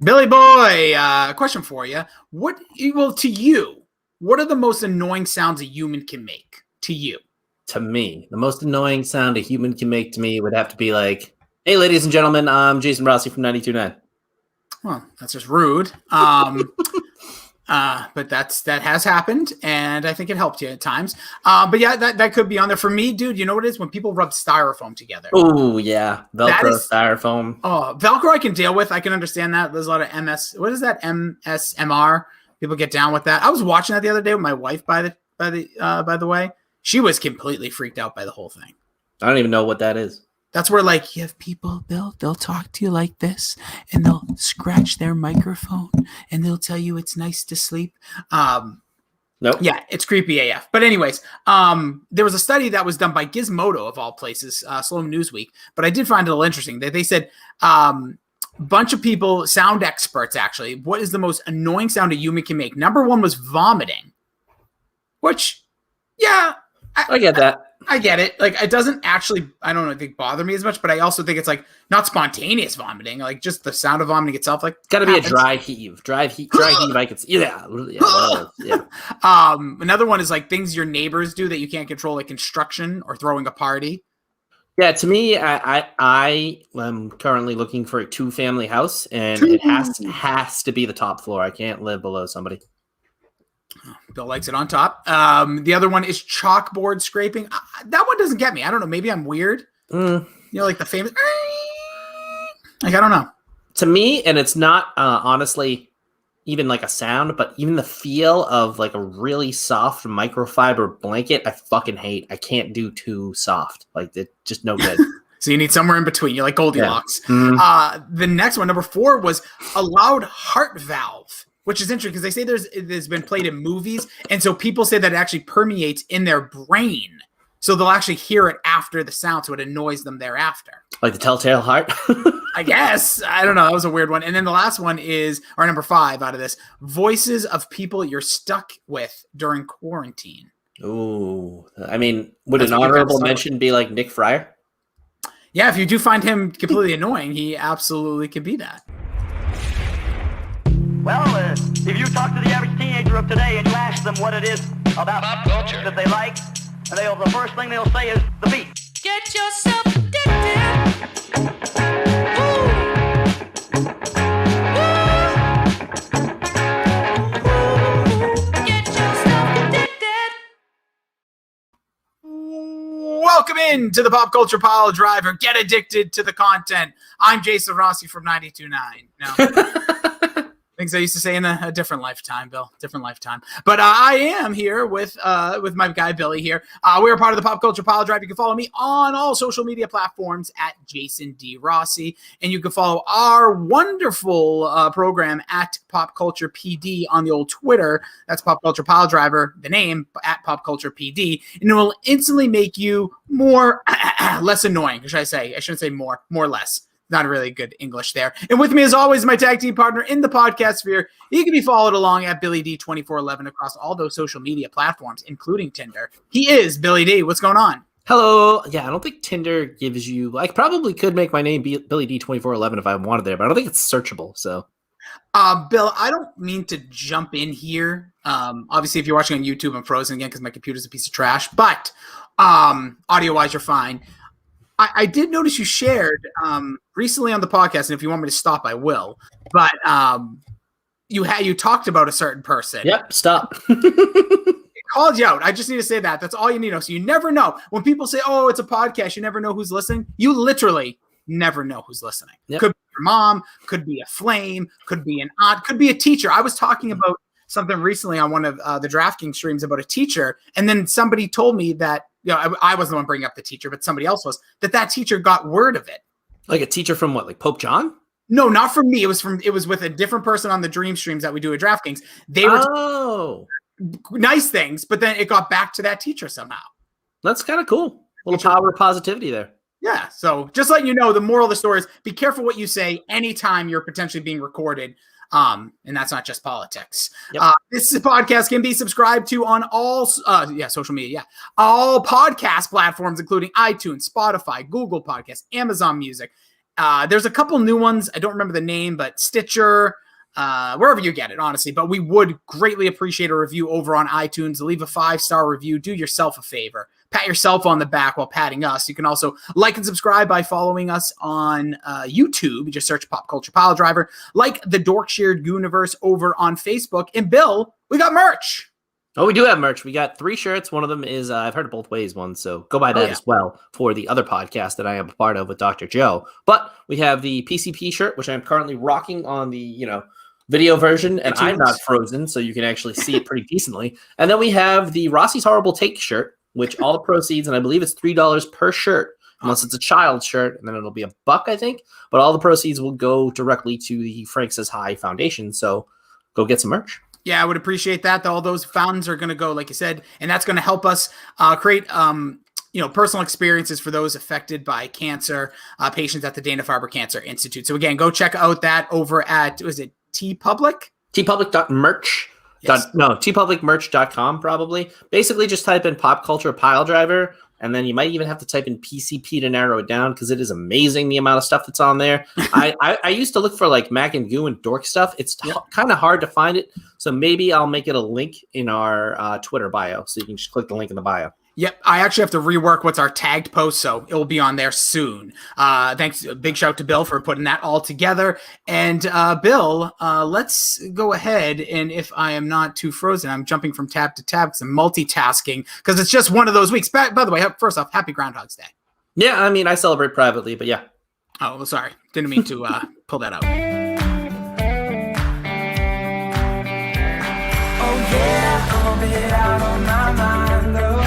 Billy Boy, question for you. To you, what are the most annoying sounds a human can make to you? To me, the most annoying sound a human can make to me would have to be like, "Hey, ladies and gentlemen, I'm Jason Rossi from 92.9." Well, that's just rude. But that has happened, and I think it helped you at times. But yeah, that could be on there. For me, dude, you know what it is? When people rub styrofoam together. Oh, yeah. Velcro, styrofoam. Oh, Velcro I can deal with. I can understand that. There's a lot of what is that? MSMR. People get down with that. I was watching that the other day with my wife, by the way. She was completely freaked out by the whole thing. I don't even know what that is. That's where, like, you have people, they'll talk to you like this, and they'll scratch their microphone, and they'll tell you it's nice to sleep. Nope. Yeah, it's creepy AF. But anyways, there was a study that was done by Gizmodo, of all places, Slow Newsweek, but I did find it a little interesting. They said bunch of people, sound experts actually, what is the most annoying sound a human can make? Number one was vomiting, which, yeah. I get that. I get it. Like, it doesn't actually, I don't think bother me as much, but I also think it's like not spontaneous vomiting, like just the sound of vomiting itself. Like, it's got to be a dry heave. Dry heave. I could see. Yeah. Another one is like things your neighbors do that you can't control, like construction or throwing a party. Yeah, to me, I am currently looking for a 2-family house, and it has to be the top floor. I can't live below somebody. Bill likes it on top. The other one is chalkboard scraping. That one doesn't get me. I don't know. Maybe I'm weird. You know, like the famous. Like, I don't know. To me, and it's not honestly even like a sound, but even the feel of like a really soft microfiber blanket, I fucking hate. I can't do too soft. Like, it's just no good. So you need somewhere in between. You're like Goldilocks. Yeah. Mm-hmm. The next one, number 4, was a loud heart valve, which is interesting because they say there's been played in movies, and so people say that it actually permeates in their brain, so they'll actually hear it after the sound, so it annoys them thereafter. Like the telltale heart? I guess. I don't know. That was a weird one. And then the last one is, or number 5 out of this, voices of people you're stuck with during quarantine. Ooh. I mean, would an honorable mention be like Nick Fryer? Yeah, if you do find him completely annoying, he absolutely could be that. Well, if you talk to the average teenager of today and you ask them what it is about pop culture that they like, and the first thing they'll say is the beat. Get yourself addicted. Ooh. Get yourself addicted. Welcome in to the Pop Culture Pile Driver. Get addicted to the content. I'm Jason Rossi from 92.9. No. Things I used to say in a different lifetime, Bill. Different lifetime. But I am here with my guy Billy here. We're part of the Pop Culture Pile Drive. You can follow me on all social media platforms at Jason D. Rossi. And you can follow our wonderful program at Pop Culture PD on the old Twitter. That's Pop Culture Pile Driver, the name, at Pop Culture PD. And it will instantly make you more, less annoying, should I say. I shouldn't say more less. Not really good English there. And with me, as always, my tag team partner in the podcast sphere. He can be followed along at Billy D2411 across all those social media platforms, including Tinder. He is Billy D. What's going on? Hello. Yeah, I don't think Tinder gives you... I probably could make my name Billy D2411 if I wanted there, but I don't think it's searchable, so... Bill, I don't mean to jump in here. Obviously, if you're watching on YouTube, I'm frozen again because my computer's a piece of trash. But audio-wise, you're fine. I did notice you shared recently on the podcast, and if you want me to stop, I will. But you talked about a certain person. Yep, stop. It called you out. I just need to say that. That's all you need to know. So you never know. When people say, oh, it's a podcast, you never know who's listening. You literally never know who's listening. Yep. Could be your mom, could be a flame, could be an aunt, could be a teacher. I was talking about something recently on one of the DraftKings streams about a teacher, and then somebody told me that, you know, I wasn't the one bringing up the teacher, but somebody else was, that teacher got word of it. Like a teacher from what, like Pope John? No, not from me. It was with a different person on the dream streams that we do at DraftKings. They were nice things, but then it got back to that teacher somehow. That's kind of cool. A little power of positivity there. Yeah. So just letting you know, the moral of the story is be careful what you say anytime you're potentially being recorded. And that's not just politics. Yep. This podcast can be subscribed to on all social media. All podcast platforms, including iTunes, Spotify, Google Podcasts, Amazon Music, There's a couple new ones. I don't remember the name, but Stitcher, wherever you get it, honestly. But we would greatly appreciate a review over on iTunes. Leave a 5-star review. Do yourself a favor. Pat yourself on the back while patting us. You can also like and subscribe by following us on YouTube. You just search Pop Culture Pile Driver. Like the Dorkshired Universe over on Facebook. And Bill, we got merch. Oh, we do have merch. We got 3 shirts. One of them is, I've heard it both ways one, so go buy that as well for the other podcast that I am a part of with Dr. Joe. But we have the PCP shirt, which I'm currently rocking on the, video version, and I'm not frozen, so you can actually see it pretty decently. And then we have the Rossi's Horrible Take shirt, which all the proceeds, and I believe it's $3 per shirt, unless it's a child shirt, and then it'll be $1, I think. But all the proceeds will go directly to the Frank Says Hi Foundation, so go get some merch. Yeah, I would appreciate that. All those funds are going to go, like you said, and that's going to help us create personal experiences for those affected by cancer patients at the Dana-Farber Cancer Institute. So again, go check out that over at, was it TeePublic? TeePublic.merch. Yes. No, tpublicmerch.com probably. Basically, just type in Pop Culture Pile Driver, and then you might even have to type in PCP to narrow it down because it is amazing the amount of stuff that's on there. I used to look for like Mac and Goo and Dork stuff. It's kind of hard to find it, so maybe I'll make it a link in our Twitter bio, so you can just click the link in the bio. Yep, I actually have to rework what's our tagged post, so it will be on there soon. Thanks, big shout to Bill for putting that all together. And Bill, let's go ahead, and if I am not too frozen, I'm jumping from tab to tab because I'm multitasking, because it's just one of those weeks. By the way, first off, happy Groundhog's Day. Yeah, I mean, I celebrate privately, but yeah. Oh, well, sorry. Didn't mean to pull that out. Oh yeah, I'll be out on my mind, though.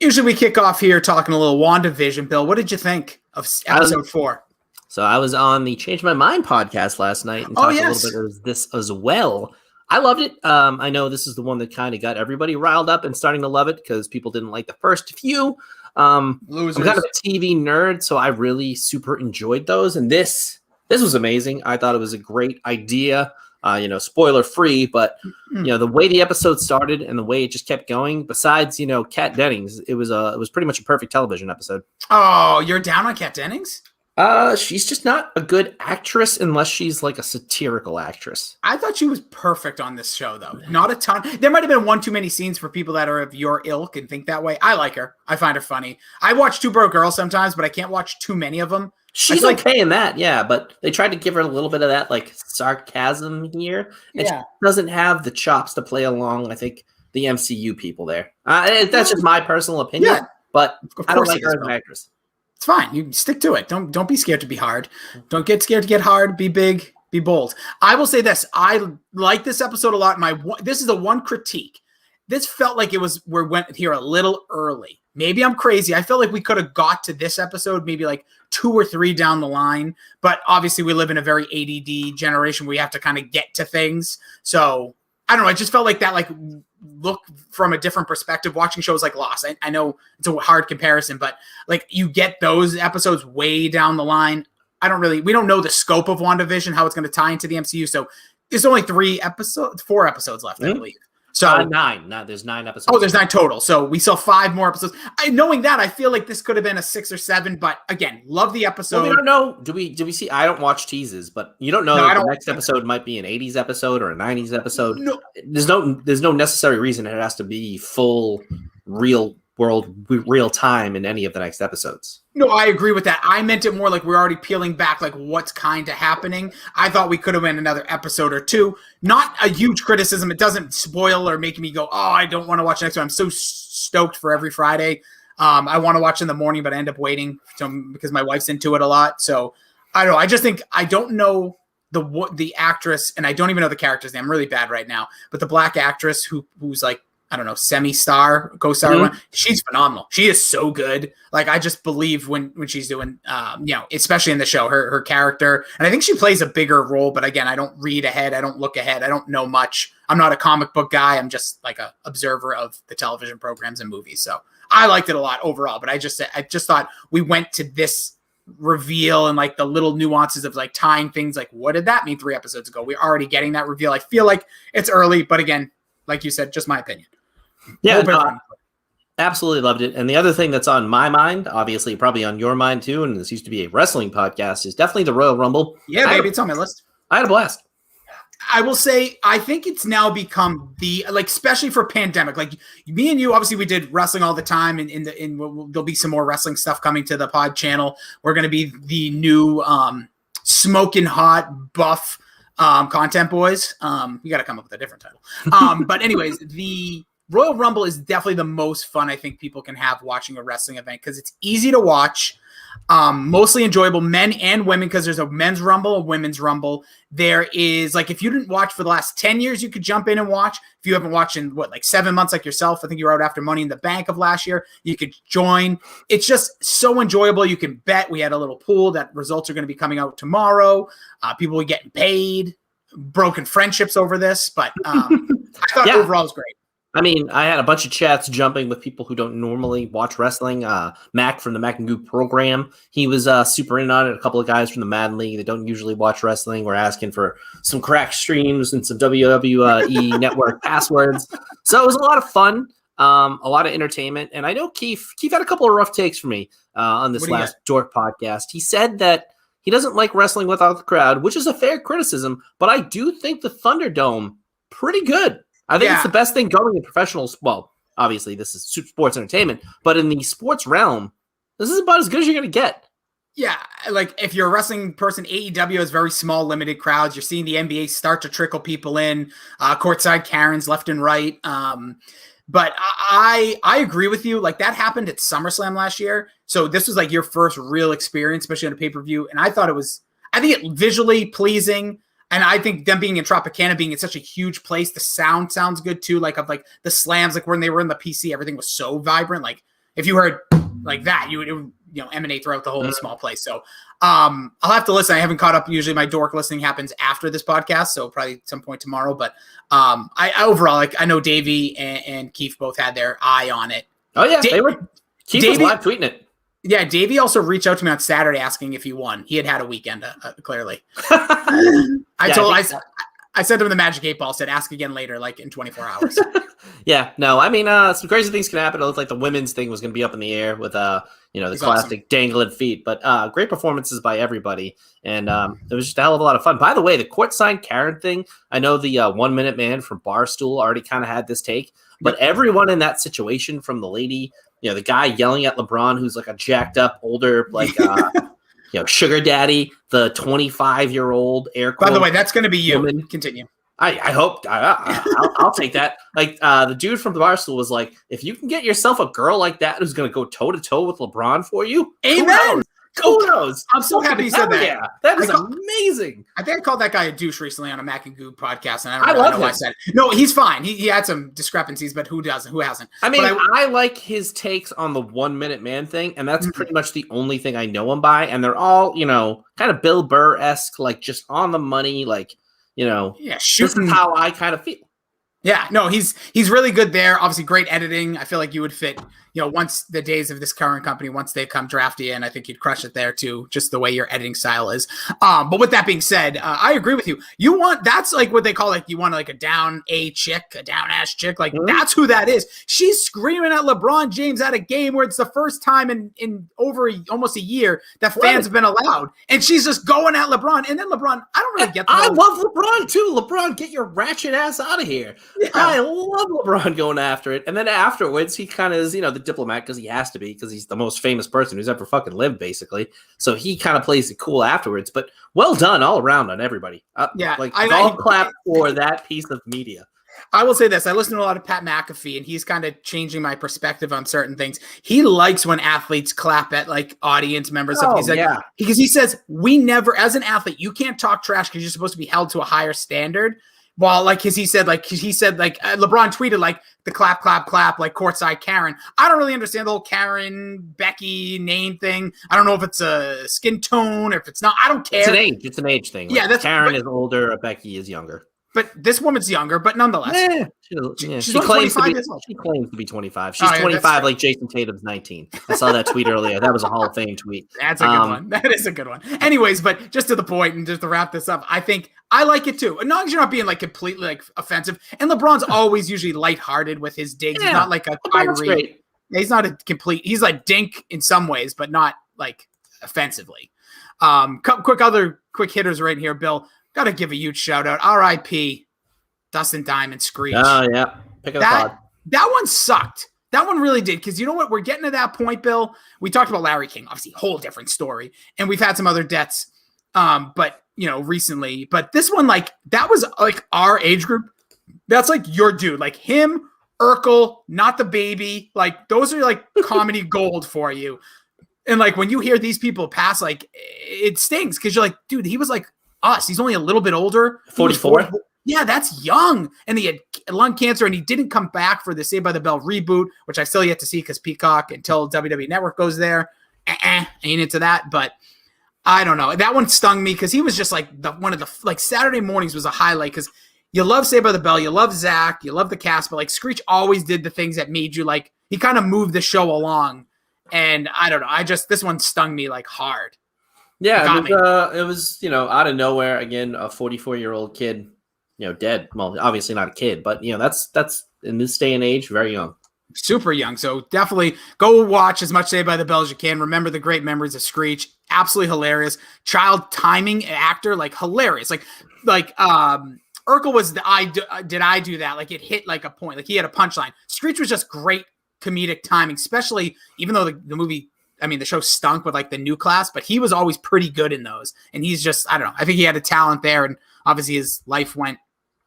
Usually we kick off here talking a little WandaVision. Bill, what did you think of episode 4? So I was on the Change My Mind podcast last night and talked a little bit of this as well. I loved it. I know this is the one that kind of got everybody riled up and starting to love it because people didn't like the first few. Losers. I'm kind of a TV nerd, so I really super enjoyed those. And this was amazing. I thought it was a great idea. Spoiler free, but the way the episode started and the way it just kept going, besides, Kat Dennings, it was pretty much a perfect television episode. Oh, you're down on Kat Dennings? She's just not a good actress unless she's like a satirical actress. I thought she was perfect on this show, though. Not a ton. There might have been one too many scenes for people that are of your ilk and think that way. I like her. I find her funny. I watch Two Broke Girls sometimes, but I can't watch too many of them. She's okay in that, yeah, but they tried to give her a little bit of that like sarcasm here, and she doesn't have the chops to play along, I think, the MCU people there. That's just my personal opinion, but I don't like her as an actress. It's fine. You stick to it. Don't be scared to be hard. Don't get scared to get hard. Be big. Be bold. I will say this. I like this episode a lot. This is the one critique. This felt like we went here a little early. Maybe I'm crazy. I felt like we could have got to this episode maybe like 2 or 3 down the line. But obviously we live in a very ADD generation where we have to kind of get to things. So I don't know. I just felt like that, like, look from a different perspective watching shows like Lost. I know it's a hard comparison, but like you get those episodes way down the line. We don't know the scope of WandaVision, how it's going to tie into the MCU. So there's only 4 episodes left, I believe. So 9. There's 9 episodes. Oh, there's 9 total. So we saw 5 more episodes. Knowing that, I feel like this could have been a 6 or 7. But again, love the episode. Well, we don't know. Do we see? I don't watch teases, but you don't know that the next episode might be an 80s episode or a 90s episode. No. There's no necessary reason it has to be full real world, real time in any of the next episodes. No, I agree with that. I meant it more like we're already peeling back, like what's kind of happening. I thought we could have been another episode or 2. Not a huge criticism. It doesn't spoil or make me go, oh, I don't want to watch next one. I'm so stoked for every Friday. I want to watch in the morning, but I end up waiting because my wife's into it a lot. So I don't know. I just think I don't know the actress, and I don't even know the character's name. I'm really bad right now. But the black actress who's like, I don't know, semi-star, co-star one. She's phenomenal. She is so good. Like, I just believe when she's doing, especially in the show, her character. And I think she plays a bigger role, but again, I don't read ahead. I don't look ahead. I don't know much. I'm not a comic book guy. I'm just like a observer of the television programs and movies. So I liked it a lot overall, but I just thought we went to this reveal and like the little nuances of like tying things. Like, what did that mean 3 episodes ago? We're already getting that reveal. I feel like it's early, but again, like you said, just my opinion. Yeah, Absolutely loved it. And the other thing that's on my mind, obviously probably on your mind too, and this used to be a wrestling podcast, is definitely the Royal Rumble. Yeah, maybe it's on my list. I had a blast. I will say, I think it's now become especially for pandemic, like me and you, obviously we did wrestling all the time, and there'll be some more wrestling stuff coming to the pod channel. We're going to be the new smoking hot buff content boys. You got to come up with a different title. But anyways, the Royal Rumble is definitely the most fun I think people can have watching a wrestling event, because it's easy to watch. Mostly enjoyable, men and women, because there's a men's rumble, a women's rumble. There is, like, if you didn't watch for the last 10 years, you could jump in and watch. If you haven't watched in 7 months, like yourself, I think you were out after Money in the Bank of last year, you could join. It's just so enjoyable. You can bet. We had a little pool that results are going to be coming out tomorrow. People are getting paid, broken friendships over this, but I thought overall it was great. I mean, I had a bunch of chats jumping with people who don't normally watch wrestling. Mac from the Mac and Goop program, he was super in on it. A couple of guys from the Madden League that don't usually watch wrestling were asking for some cracked streams and some WWE network passwords. So it was a lot of fun, a lot of entertainment. And I know Keith had a couple of rough takes for me on this last Dork podcast. He said that he doesn't like wrestling without the crowd, which is a fair criticism. But I do think the Thunderdome, pretty good. I think it's the best thing going in professionals. Well, obviously, this is sports entertainment, but in the sports realm, this is about as good as you're going to get. Yeah, like if you're a wrestling person, AEW has very small, limited crowds. You're seeing the NBA start to trickle people in, courtside Karens left and right. But I agree with you. Like, that happened at SummerSlam last year. So this was like your first real experience, especially on a pay-per-view. And I think it visually pleasing. And I think them being in Tropicana, being in such a huge place, the sound sounds good too. Like of like the slams, like when they were in the PC, everything was so vibrant. Like if you heard like that, it would emanate throughout the whole small place. So I'll have to listen. I haven't caught up. Usually my dork listening happens after this podcast, so probably at some point tomorrow. But I overall, like, I know Davey and Keith both had their eye on it. Oh yeah, they were. Keith was live tweeting it. Yeah, Davey also reached out to me on Saturday asking if he won. He had a weekend, clearly. I sent him the Magic 8 Ball, said ask again later, like in 24 hours. Yeah, no, I mean, some crazy things can happen. It looked like the women's thing was going to be up in the air with, the classic dangling feet. But great performances by everybody. And it was just a hell of a lot of fun. By the way, the courtside Karen thing, I know the 1 Minute Man from Barstool already kind of had this take. But everyone in that situation, from the lady, the guy yelling at LeBron, who's like a jacked up, older, like, sugar daddy, the 25-year-old air quote. By the way, that's going to be you. Woman. Continue. I hope I'll take that. Like the dude from the Barstool was like, if you can get yourself a girl like that who's going to go toe to toe with LeBron for you, amen. Kudos. I'm so happy you said that. Yeah, that is amazing. I think I called that guy a douche recently on a Mac and Goop podcast, and I don't know why I said it. No, he's fine. He had some discrepancies, but who doesn't? Who hasn't? I mean, I like his takes on the 1 Minute Man thing, and that's pretty much the only thing I know him by. And they're all, kind of Bill Burr-esque, like just on the money, like, this is how I kind of feel. Yeah, no, he's really good there. Obviously, great editing. I feel like you would fit, once the days of this current company, once they come draft you in, I think you'd crush it there too, just the way your editing style is. But with that being said, I agree with you. That's like what they call, like, you want like a down ass chick. Like, that's who that is. She's screaming at LeBron James at a game where it's the first time in over almost a year that fans have been allowed. And she's just going at LeBron. And then LeBron, I don't really get that. I love LeBron too. LeBron, get your ratchet ass out of here. Yeah. I love LeBron going after it. And then afterwards, he kind of is, the diplomat, because he has to be, because he's the most famous person who's ever fucking lived, basically. So he kind of plays it cool afterwards. But well done all around on everybody. I'll clap for that piece of media. I will say this. I listen to a lot of Pat McAfee, and he's kind of changing my perspective on certain things. He likes when athletes clap at, like, audience members. Because he says, we never, as an athlete, you can't talk trash because you're supposed to be held to a higher standard. Well, he said, LeBron tweeted, like, the clap, clap, clap, like courtside Karen. I don't really understand the whole Karen, Becky name thing. I don't know if it's a skin tone or if it's not. I don't care. It's an age thing. Like, yeah, Karen is older, Becky is younger. But this woman's younger, but nonetheless. She claims to be 25. She's 25, like Jason Tatum's 19. I saw that tweet earlier. That was a Hall of Fame tweet. That's a good one. That is a good one. Anyways, but just to the point, and just to wrap this up, I think I like it too. As long as you're not being, like, completely, like, offensive. And LeBron's always usually lighthearted with his digs. He's not like a Kyrie. He's not a complete. He's like dink in some ways, but not like offensively. Quick hitters right here, Bill. Got to give a huge shout out. R.I.P. Dustin Diamond, Screech. Oh yeah, pick it up. That one sucked. That one really did, because you know what? We're getting to that point, Bill. We talked about Larry King, obviously, whole different story, and we've had some other deaths, but recently. But this one, like, that was like our age group. That's like your dude, like him, Urkel, not the baby. Like those are like comedy gold for you. And like when you hear these people pass, like it stings because you're like, dude, he was like us. He's only a little bit older. 44. Yeah, that's young. And he had lung cancer, and he didn't come back for the Saved by the Bell reboot, which I still yet to see because Peacock until WWE Network goes there. Ain't into that. But I don't know. That one stung me because he was just like one of the like Saturday mornings was a highlight because you love Saved by the Bell, you love Zach, you love the cast, but like Screech always did the things that made you like he kind of moved the show along. And I don't know. This one stung me like hard. Yeah, it was out of nowhere again. A 44-year-old kid, dead. Well, obviously not a kid, but that's in this day and age, very young, super young. So definitely go watch as much Saved by the Bell as you can. Remember the great memories of Screech. Absolutely hilarious. Child timing actor, like hilarious. Like Urkel was did I do that? Like it hit like a point. Like he had a punchline. Screech was just great comedic timing, especially even though the movie, the show stunk with like the new class, but he was always pretty good in those. And he's just, I don't know. I think he had a talent there, and obviously his life went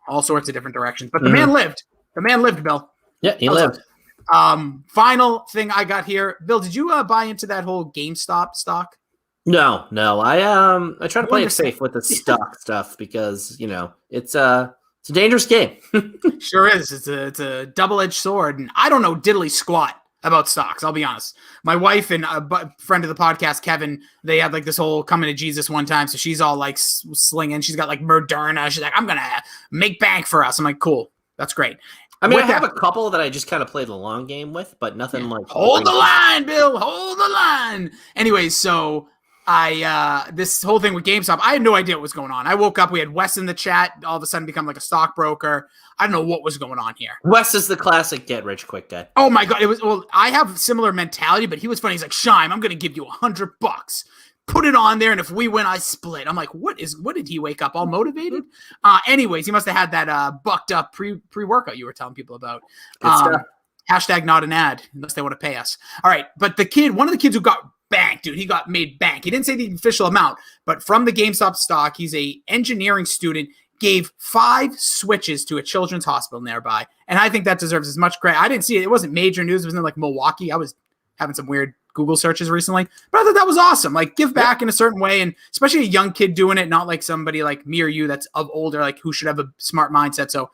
all sorts of different directions. But the man lived. The man lived, Bill. Yeah, he lived. Final thing I got here, Bill. Did you buy into that whole GameStop stock? No. I try to play it safe with the stock stuff because it's a dangerous game. Sure is. It's a double-edged sword, and I don't know diddly squat about stocks. I'll be honest. My wife and a friend of the podcast, Kevin, they had like this whole coming to Jesus one time, so she's all like slinging. She's got like Moderna. She's like, I'm gonna make bank for us. I'm like, cool, that's great. I have a couple that I just kind of play the long game with, but nothing like hold the line, Bill. Hold the line. Anyways, so this whole thing with GameStop, I had no idea what was going on. I woke up, we had Wes in the chat, all of a sudden become like a stockbroker. I don't know what was going on here. Wes is the classic get rich quick guy. Oh my God. I have similar mentality, but he was funny. He's like, Shime, I'm going to give you $100. Put it on there. And if we win, I split. I'm like, what did he wake up all motivated? Anyways, he must've had that bucked up pre-workout you were telling people about. Hashtag not an ad unless they want to pay us. All right. But one of the kids who got banked, dude, he got made bank. He didn't say the official amount, but from the GameStop stock, he's a engineering student, gave 5 switches to a children's hospital nearby. And I think that deserves as much credit. I didn't see it. It wasn't major news. It was in like Milwaukee. I was having some weird Google searches recently, but I thought that was awesome. Like give back in a certain way. And especially a young kid doing it, not like somebody like me or you that's of older, like who should have a smart mindset. So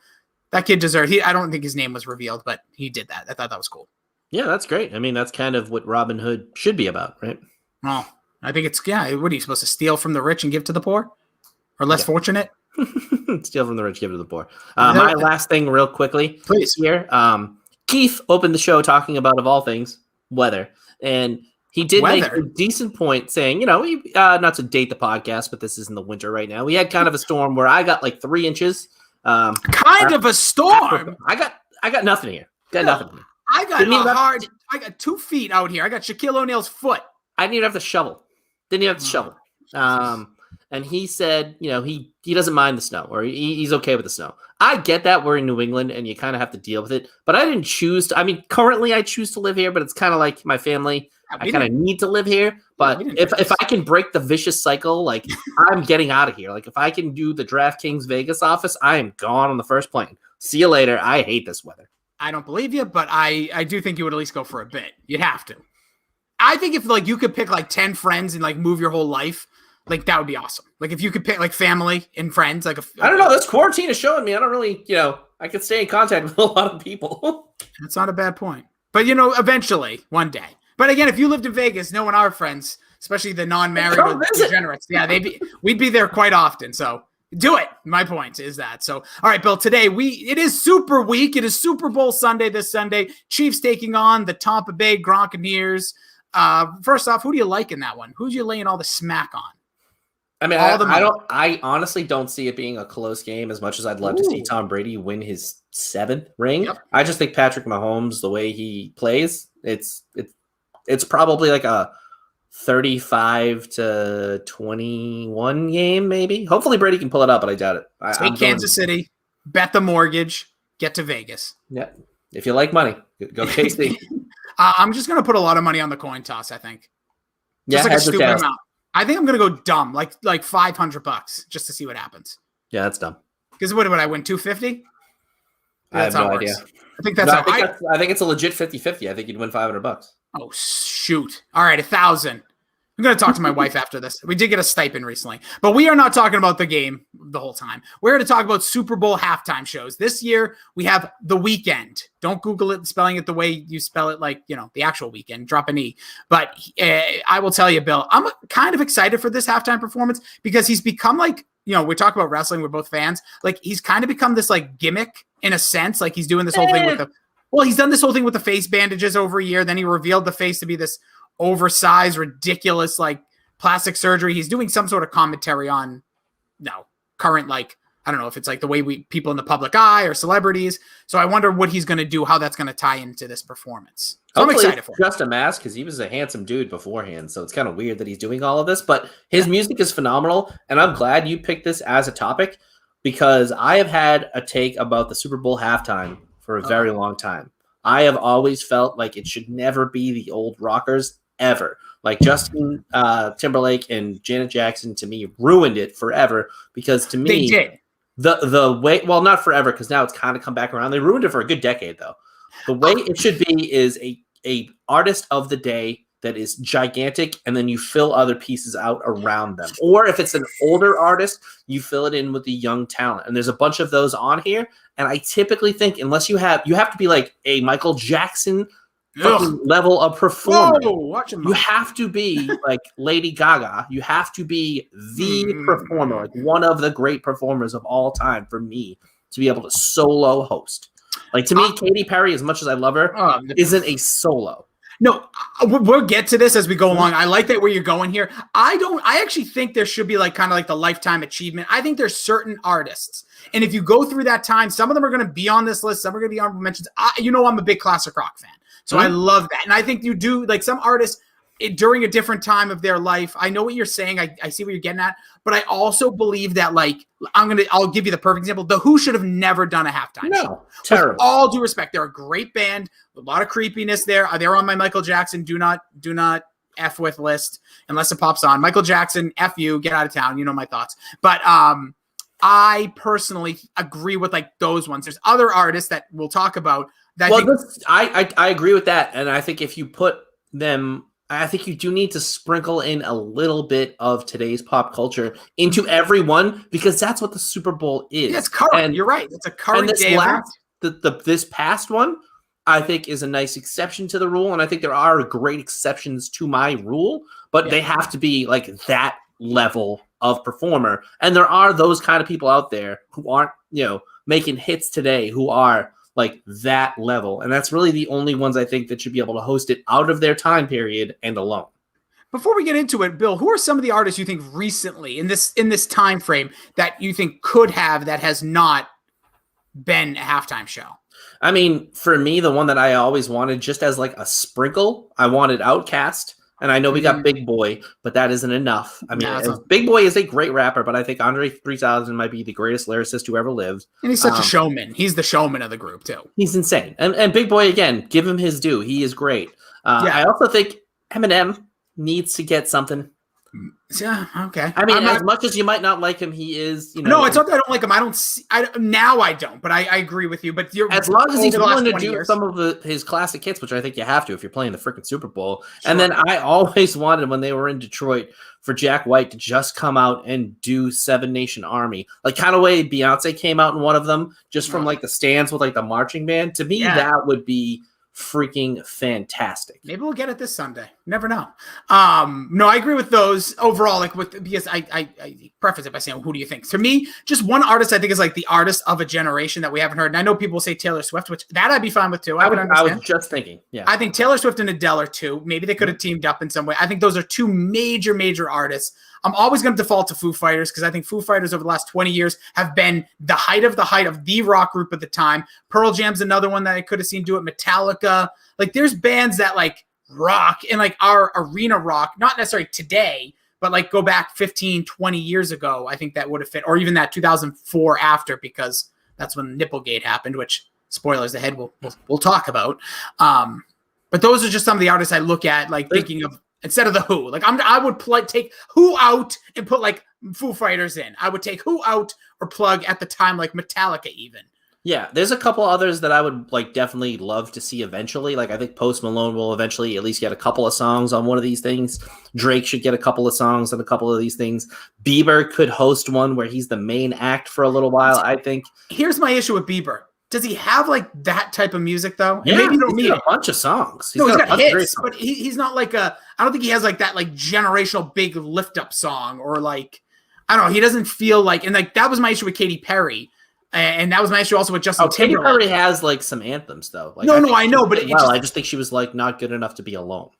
that kid deserved, I don't think his name was revealed, but he did that. I thought that was cool. Yeah, that's great. That's kind of what Robin Hood should be about, right? Well, I think it's, what are you supposed to steal from the rich and give to the poor or less fortunate? Steal from the rich, give to the poor. My last thing real quickly, please. Here, Keith opened the show talking about, of all things, weather. And he did make a decent point saying, not to date the podcast, but this is in the winter right now. We had kind of a storm where I got like 3 inches. Kind of a storm. I got nothing here. Nothing here. I got 2 feet out here. I got Shaquille O'Neal's foot. I didn't even have to shovel. And he said, he doesn't mind the snow, or he's okay with the snow. I get that we're in New England and you kind of have to deal with it, but I didn't choose to. Currently I choose to live here, but it's kind of like my family. I kind of need to live here, but if I can break the vicious cycle, like I'm getting out of here. Like if I can do the DraftKings Vegas office, I am gone on the first plane. See you later. I hate this weather. I don't believe you, but I do think you would at least go for a bit. You'd have to. I think if like you could pick like 10 friends and like move your whole life, like that would be awesome. Like if you could pick like family and friends, like I don't know. This quarantine is showing me I don't really, I could stay in contact with a lot of people. That's not a bad point. But eventually, one day. But again, if you lived in Vegas, knowing our friends, especially the non-married or degenerates, we'd be there quite often. So do it. My point is that. So, all right, Bill, today it is Super Week. It is Super Bowl Sunday this Sunday. Chiefs taking on the Tampa Bay Gronkaneers. First off, who do you like in that one? Who's you laying all the smack on? I mean, All the money. I honestly don't see it being a close game as much as I'd love to see Tom Brady win his 7th ring. Yep. I just think Patrick Mahomes, the way he plays, it's probably like a 35-21 game, maybe. Hopefully Brady can pull it up, but I doubt it. Take Kansas City, bet the mortgage, get to Vegas. Yeah. If you like money, go KC. I'm just going to put a lot of money on the coin toss, I think. Just Yeah, like a stupid amount. I think I'm going to go dumb, like $500 just to see what happens. Yeah, that's dumb. Because what would I win, 250? I have no idea. I think that's I think it's a legit 50-50. I think you'd win $500. Oh, shoot. All right, 1,000. I'm going to talk to my wife after this. We did get a stipend recently, but we are not talking about the game the whole time. We're here to talk about Super Bowl halftime shows. This year, we have The Weeknd. Don't Google it, spelling it the way you spell it, like, the actual weekend, drop an E. But I will tell you, Bill, I'm kind of excited for this halftime performance because he's become like, we talk about wrestling. We're both fans. Like, he's kind of become this like gimmick in a sense. Like, he's doing this whole thing with he's done this whole thing with the face bandages over a year. Then he revealed the face to be this oversized, ridiculous, like plastic surgery. He's doing some sort of commentary on current, like, I don't know if it's like the way people in the public eye or celebrities. So I wonder what he's going to do, how that's going to tie into this performance. So I'm excited for it. Just a mask because he was a handsome dude beforehand. So it's kind of weird that he's doing all of this, but his music is phenomenal. And I'm glad you picked this as a topic because I have had a take about the Super Bowl halftime for a very long time. I have always felt like it should never be the old rockers ever. Like Justin Timberlake and Janet Jackson, to me, ruined it forever because to me, they did. The way, well, not forever because now it's kind of come back around. They ruined it for a good decade, though. The way it should be is a artist of the day that is gigantic, and then you fill other pieces out around them. Or if it's an older artist, you fill it in with the young talent. And there's a bunch of those on here. And I typically think unless you have to be like a Michael Jackson level of performer. You have to be like Lady Gaga. You have to be the performer, like one of the great performers of all time for me to be able to solo host. Like to me, Katy Perry, as much as I love her, isn't a solo. No, we'll get to this as we go along. I like that where you're going here. I actually think there should be like kind of like the lifetime achievement. I think there's certain artists. And if you go through that time, some of them are going to be on this list. Some are going to be honorable mentions. I'm a big classic rock fan. So I love that. And I think you do like some artists during a different time of their life. I know what you're saying. I see what you're getting at, but I also believe that like, I'll give you the perfect example. The Who should have never done a halftime show. Terrible. With all due respect, they're a great band, a lot of creepiness there. They're on my Michael Jackson, do not F with list unless it pops on. Michael Jackson, F you, get out of town. You know my thoughts. But, I personally agree with like those ones. There's other artists that we'll talk about. I agree with that. And I think if you put them, I think you do need to sprinkle in a little bit of today's pop culture into everyone because that's what the Super Bowl is. Yeah, it's current. And you're right. It's a current day event. This past one, I think, is a nice exception to the rule. And I think there are great exceptions to my rule, but they have to be like that level of performer. And there are those kind of people out there who aren't, making hits today who are like that level. And that's really the only ones I think that should be able to host it out of their time period and alone. Before we get into it, Bill, who are some of the artists you think recently in this time frame that you think could have that has not been a halftime show? I mean, for me, the one that I always wanted just as like a sprinkle, I wanted Outkast. And I know we got Big Boy, but that isn't enough. I mean, Big Boy is a great rapper, but I think Andre 3000 might be the greatest lyricist who ever lived. And he's such a showman. He's the showman of the group, too. He's insane. And Big Boy, again, give him his due. He is great. I also think Eminem needs to get something. Yeah, okay. I mean, as much as you might not like him, he is, No, it's not that I don't like him. I don't, but I agree with you. But as long as he's willing to do some of his classic hits, which I think you have to if you're playing the freaking Super Bowl. Sure. And then I always wanted when they were in Detroit for Jack White to just come out and do Seven Nation Army, like kind of way Beyonce came out in one of them, just from like the stands with like the marching band. To me, that would be freaking fantastic. Maybe we'll get it this Sunday. Never know. No, I agree with those overall. Because I preface it by saying, who do you think? To me, just one artist I think is like the artist of a generation that we haven't heard. And I know people say Taylor Swift, which that I'd be fine with too. I was just thinking. Yeah, I think Taylor Swift and Adele are two. Maybe they could have teamed up in some way. I think those are two major artists. I'm always going to default to Foo Fighters because I think Foo Fighters over the last 20 years have been the height of the rock group at the time. Pearl Jam's another one that I could have seen do it. Metallica. Like there's bands that like rock and like our arena rock, not necessarily today, but like go back 15, 20 years ago. I think that would have fit, or even that 2004 after, because that's when Nipplegate happened, which spoilers ahead we'll talk about. But those are just some of the artists I look at, like thinking of instead of the Who. Like I would take Who out and put like Foo Fighters in. I would take Who out or plug at the time like Metallica even. Yeah, there's a couple others that I would like definitely love to see eventually. Like I think Post Malone will eventually at least get a couple of songs on one of these things. Drake should get a couple of songs on a couple of these things. Bieber could host one where he's the main act for a little while, I think. Here's my issue with Bieber. Does he have like that type of music though? Yeah, maybe he's got a bunch of songs. He's got hits, but he's not like I don't think he has like that like generational big lift up song, or like, I don't know. He doesn't feel like, and like that was my issue with Katy Perry. And that was my issue also with Justin Timberlake. Katy Perry has like some anthems though. Like, I know, but I just think she was like not good enough to be alone.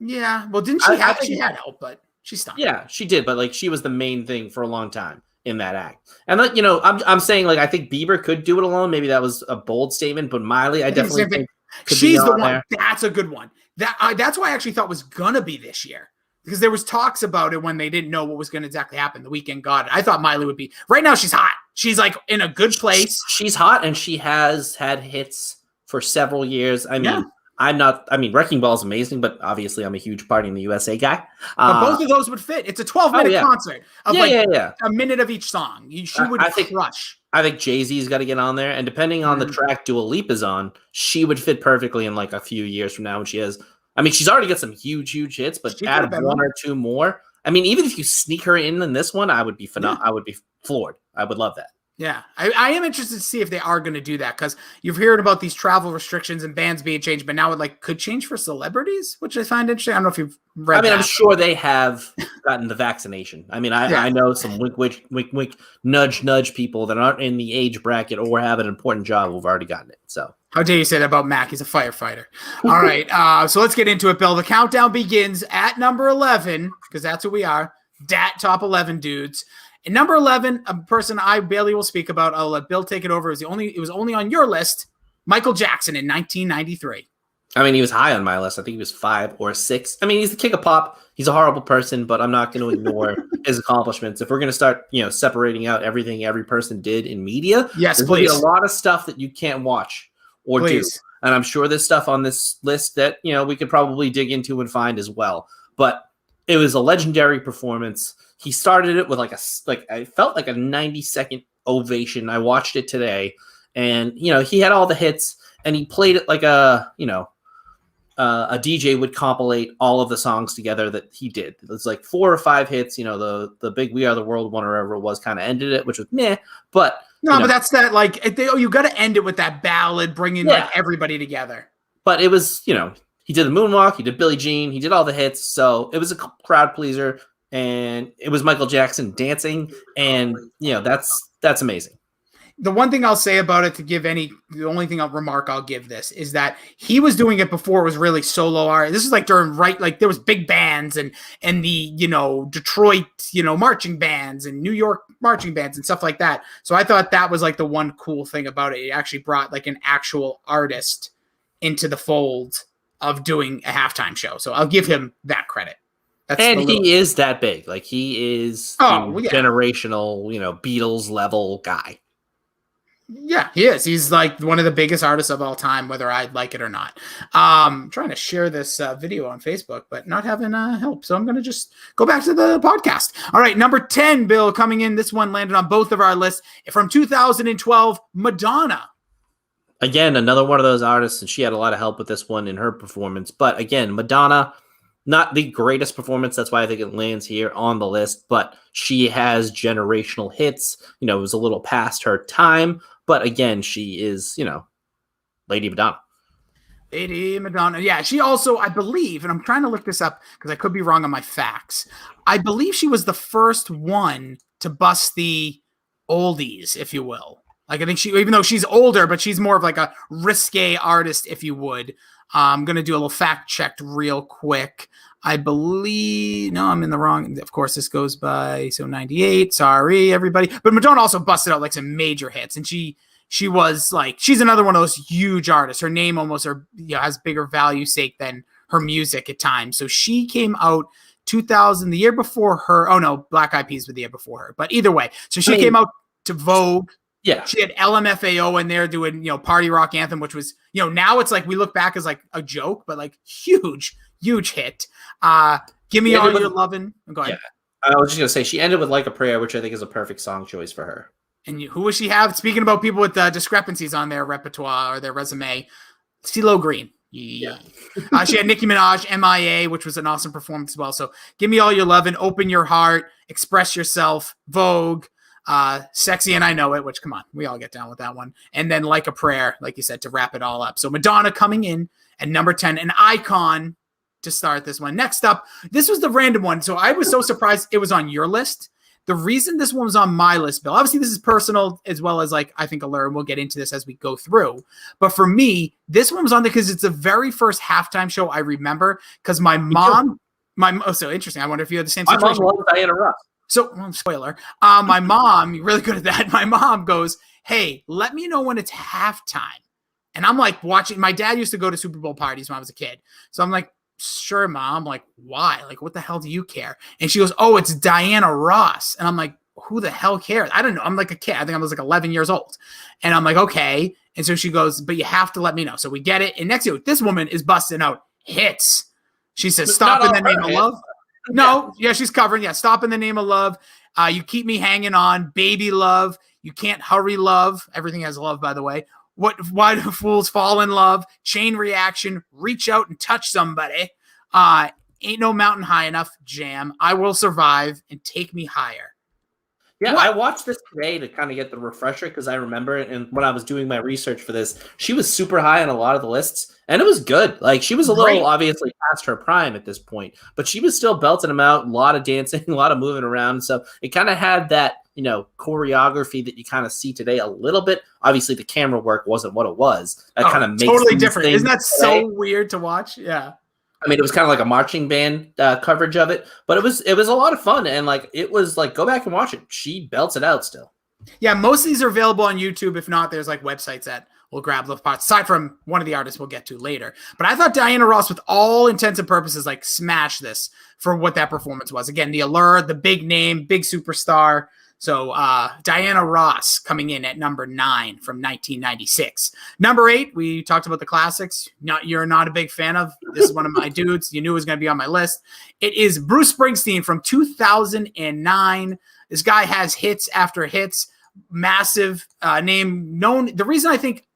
Yeah, well, didn't she have? She had help, but she stunk. Yeah, she did, but like she was the main thing for a long time in that act. And like, you know, I'm saying like I think Bieber could do it alone. Maybe that was a bold statement, but Miley, I definitely think she's the one. There. That's a good one. That's why I actually thought was gonna be this year, because there was talks about it when they didn't know what was going to exactly happen. The Weeknd got it. I thought Miley would be. Right now, she's hot. She's like in a good place. She's hot, and she has had hits for several years. I mean, Wrecking Ball is amazing, but obviously I'm a huge Party in the USA guy. But both of those would fit. It's a 12-minute concert of a minute of each song. She would crush. I think Jay-Z's got to get on there, and depending on the track Dua Lipa's on, she would fit perfectly in like a few years from now when she has. I mean, she's already got some huge hits, but add one or two more. I mean, even if you sneak her in this one, I would be I would be floored. I would love that. Yeah, I am interested to see if they are going to do that, because you've heard about these travel restrictions and bans being changed, but now it could change for celebrities, which I find interesting. I don't know if you've read. I mean, I'm sure they have gotten the vaccination. I mean, I know some wink, nudge people that aren't in the age bracket or have an important job who've already gotten it. So how dare you say that about Mac? He's a firefighter. All right, so let's get into it, Bill. The countdown begins at number 11, because that's who we are. Dat top 11 dudes. And number 11, a person I barely will speak about. I'll let Bill take it over. It was only on your list. Michael Jackson in 1993. I mean, he was high on my list. I think he was 5 or 6. I mean, he's the king of pop. He's a horrible person, but I'm not going to ignore his accomplishments. If we're going to start, separating out everything every person did in media, yes, please. There's a lot of stuff that you can't watch or do. And I'm sure there's stuff on this list that, we could probably dig into and find as well. But it was a legendary performance. He started it with I felt like a 90-second ovation. I watched it today, and he had all the hits, and he played it like a DJ would compilate all of the songs together that he did. It was like 4 or 5 hits. The big "We Are the World" one or whatever it was kind of ended it, which was meh. But but that's that you got to end it with that ballad, bringing everybody together. But it was he did the moonwalk, he did Billie Jean, he did all the hits, so it was a crowd pleaser. And it was Michael Jackson dancing, and that's amazing. The one thing I'll say about it, the only thing I'll give this is that he was doing it before it was really solo art. This is like during there was big bands and the Detroit marching bands and New York marching bands and stuff like that. So I thought that was like the one cool thing about it. It actually brought like an actual artist into the fold of doing a halftime show. So I'll give him that credit. He is that big. Like he is generational, Beatles level guy. Yeah, he is. He's like one of the biggest artists of all time, whether I like it or not. I'm trying to share this video on Facebook, but not having help. So I'm going to just go back to the podcast. All right, number 10, Bill, coming in. This one landed on both of our lists. From 2012, Madonna. Again, another one of those artists, and she had a lot of help with this one in her performance. But again, Madonna, not the greatest performance. That's why I think it lands here on the list. But she has generational hits. It was a little past her time. But again, she is, Lady Madonna. Lady Madonna. Yeah, she also, I believe, and I'm trying to look this up because I could be wrong on my facts. I believe she was the first one to bust the oldies, if you will. Like, I think even though she's older, but she's more of like a risque artist, if you would. I'm going to do a little fact check real quick. I believe, no, I'm in the wrong. Of course, this goes by, so 98. Sorry, everybody. But Madonna also busted out like some major hits. And she was like, she's another one of those huge artists. Her name almost has bigger value sake than her music at times. So she came out 2000, the year before her. Oh, no, Black Eyed Peas were the year before her. But either way, so she came out to Vogue. Yeah. She had LMFAO in there doing, Party Rock Anthem, which was, now it's like we look back as like a joke, but like huge hit. Give Me All Your Lovin'. Go ahead. Yeah. I was just going to say, she ended with Like a Prayer, which I think is a perfect song choice for her. And who does she have? Speaking about people with discrepancies on their repertoire or their resume, CeeLo Green. Yeah. She had Nicki Minaj, MIA, which was an awesome performance as well. So Give Me All Your Lovin', Open Your Heart, Express Yourself, Vogue, Sexy and I Know It, which, come on, we all get down with that one. And then Like a Prayer, like you said, to wrap it all up. So Madonna coming in at number 10, an icon to start this one. Next up, this was the random one. So I was so surprised it was on your list. The reason this one was on my list, Bill, obviously this is personal as well as like I think Allure, and we'll get into this as we go through. But for me, this one was on there because it's the very first halftime show I remember because my mom, so interesting. I wonder if you had the same situation. My mom loved Diana Ross. So, spoiler, my mom, you're really good at that. My mom goes, hey, let me know when it's halftime. And I'm like watching, my dad used to go to Super Bowl parties when I was a kid. So I'm like, sure, Mom. Like, why? Like, what the hell do you care? And she goes, oh, it's Diana Ross. And I'm like, who the hell cares? I don't know. I'm like a kid. I think I was like 11 years old. And I'm like, okay. And so she goes, but you have to let me know. So we get it. And next year, this woman is busting out hits. She says, stop in the name of love. No, yeah, she's covering. Yeah, stop in the name of love. You keep me hanging on. Baby love. You can't hurry love. Everything has love, by the way. Why do fools fall in love? Chain reaction. Reach out and touch somebody. Ain't no mountain high enough. Jam. I will survive and take me higher. Yeah, I watched this today to kind of get the refresher because I remember it. And when I was doing my research for this, she was super high on a lot of the lists. And it was good. Like, she was a little obviously past her prime at this point, but she was still belting them out. A lot of dancing, a lot of moving around and stuff. It kind of had that, choreography that you kind of see today a little bit. Obviously, the camera work wasn't what it was. That kind of makes totally different. Isn't that so weird to watch? Yeah. I mean, it was kind of like a marching band coverage of it, but it was a lot of fun. And like, it was like, go back and watch it. She belts it out still. Yeah. Most of these are available on YouTube. If not, there's like websites that will grab those parts aside from one of the artists we'll get to later. But I thought Diana Ross, with all intents and purposes, like smashed this for what that performance was. Again, the allure, the big name, big superstar. So Diana Ross coming in at number 9 from 1996. Number 8, we talked about the classics. You're not a big fan of. This is one of my dudes. You knew it was going to be on my list. It is Bruce Springsteen from 2009. This guy has hits after hits. Massive name, known. The reason I think,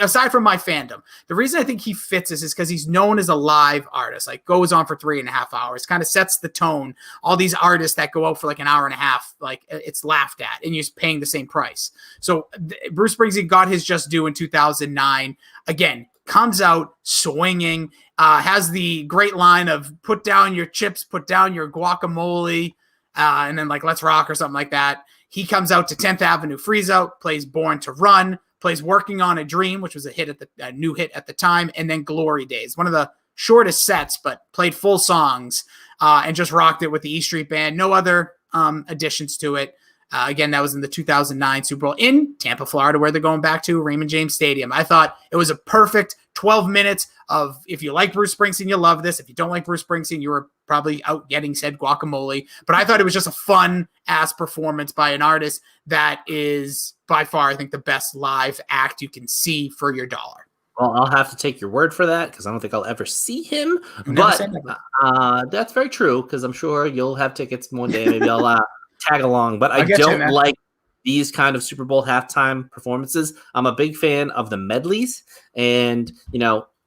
aside from my fandom, the reason I think he fits this is because he's known as a live artist, like goes on for 3.5 hours, kind of sets the tone. All these artists that go out for like an hour and a half, like it's laughed at and you're paying the same price. So Bruce Springsteen got his just due in 2009. Again, comes out swinging, has the great line of put down your chips, put down your guacamole, and then like let's rock or something like that. He comes out to 10th Avenue Freeze Out, plays Born to Run, plays Working on a Dream, which was a new hit at the time, and then Glory Days. One of the shortest sets, but played full songs and just rocked it with the E Street Band. No other additions to it. Again, that was in the 2009 Super Bowl in Tampa, Florida, where they're going back to Raymond James Stadium. I thought it was a perfect 12 minutes of, if you like Bruce Springsteen, you'll love this. If you don't like Bruce Springsteen, you were probably out getting said guacamole. But I thought it was just a fun-ass performance by an artist that is, by far, I think, the best live act you can see for your dollar. Well, I'll have to take your word for that because I don't think I'll ever see him. But that's very true because I'm sure you'll have tickets one day. Maybe I'll tag along. But I don't like these kind of Super Bowl halftime performances. I'm a big fan of the medleys. And,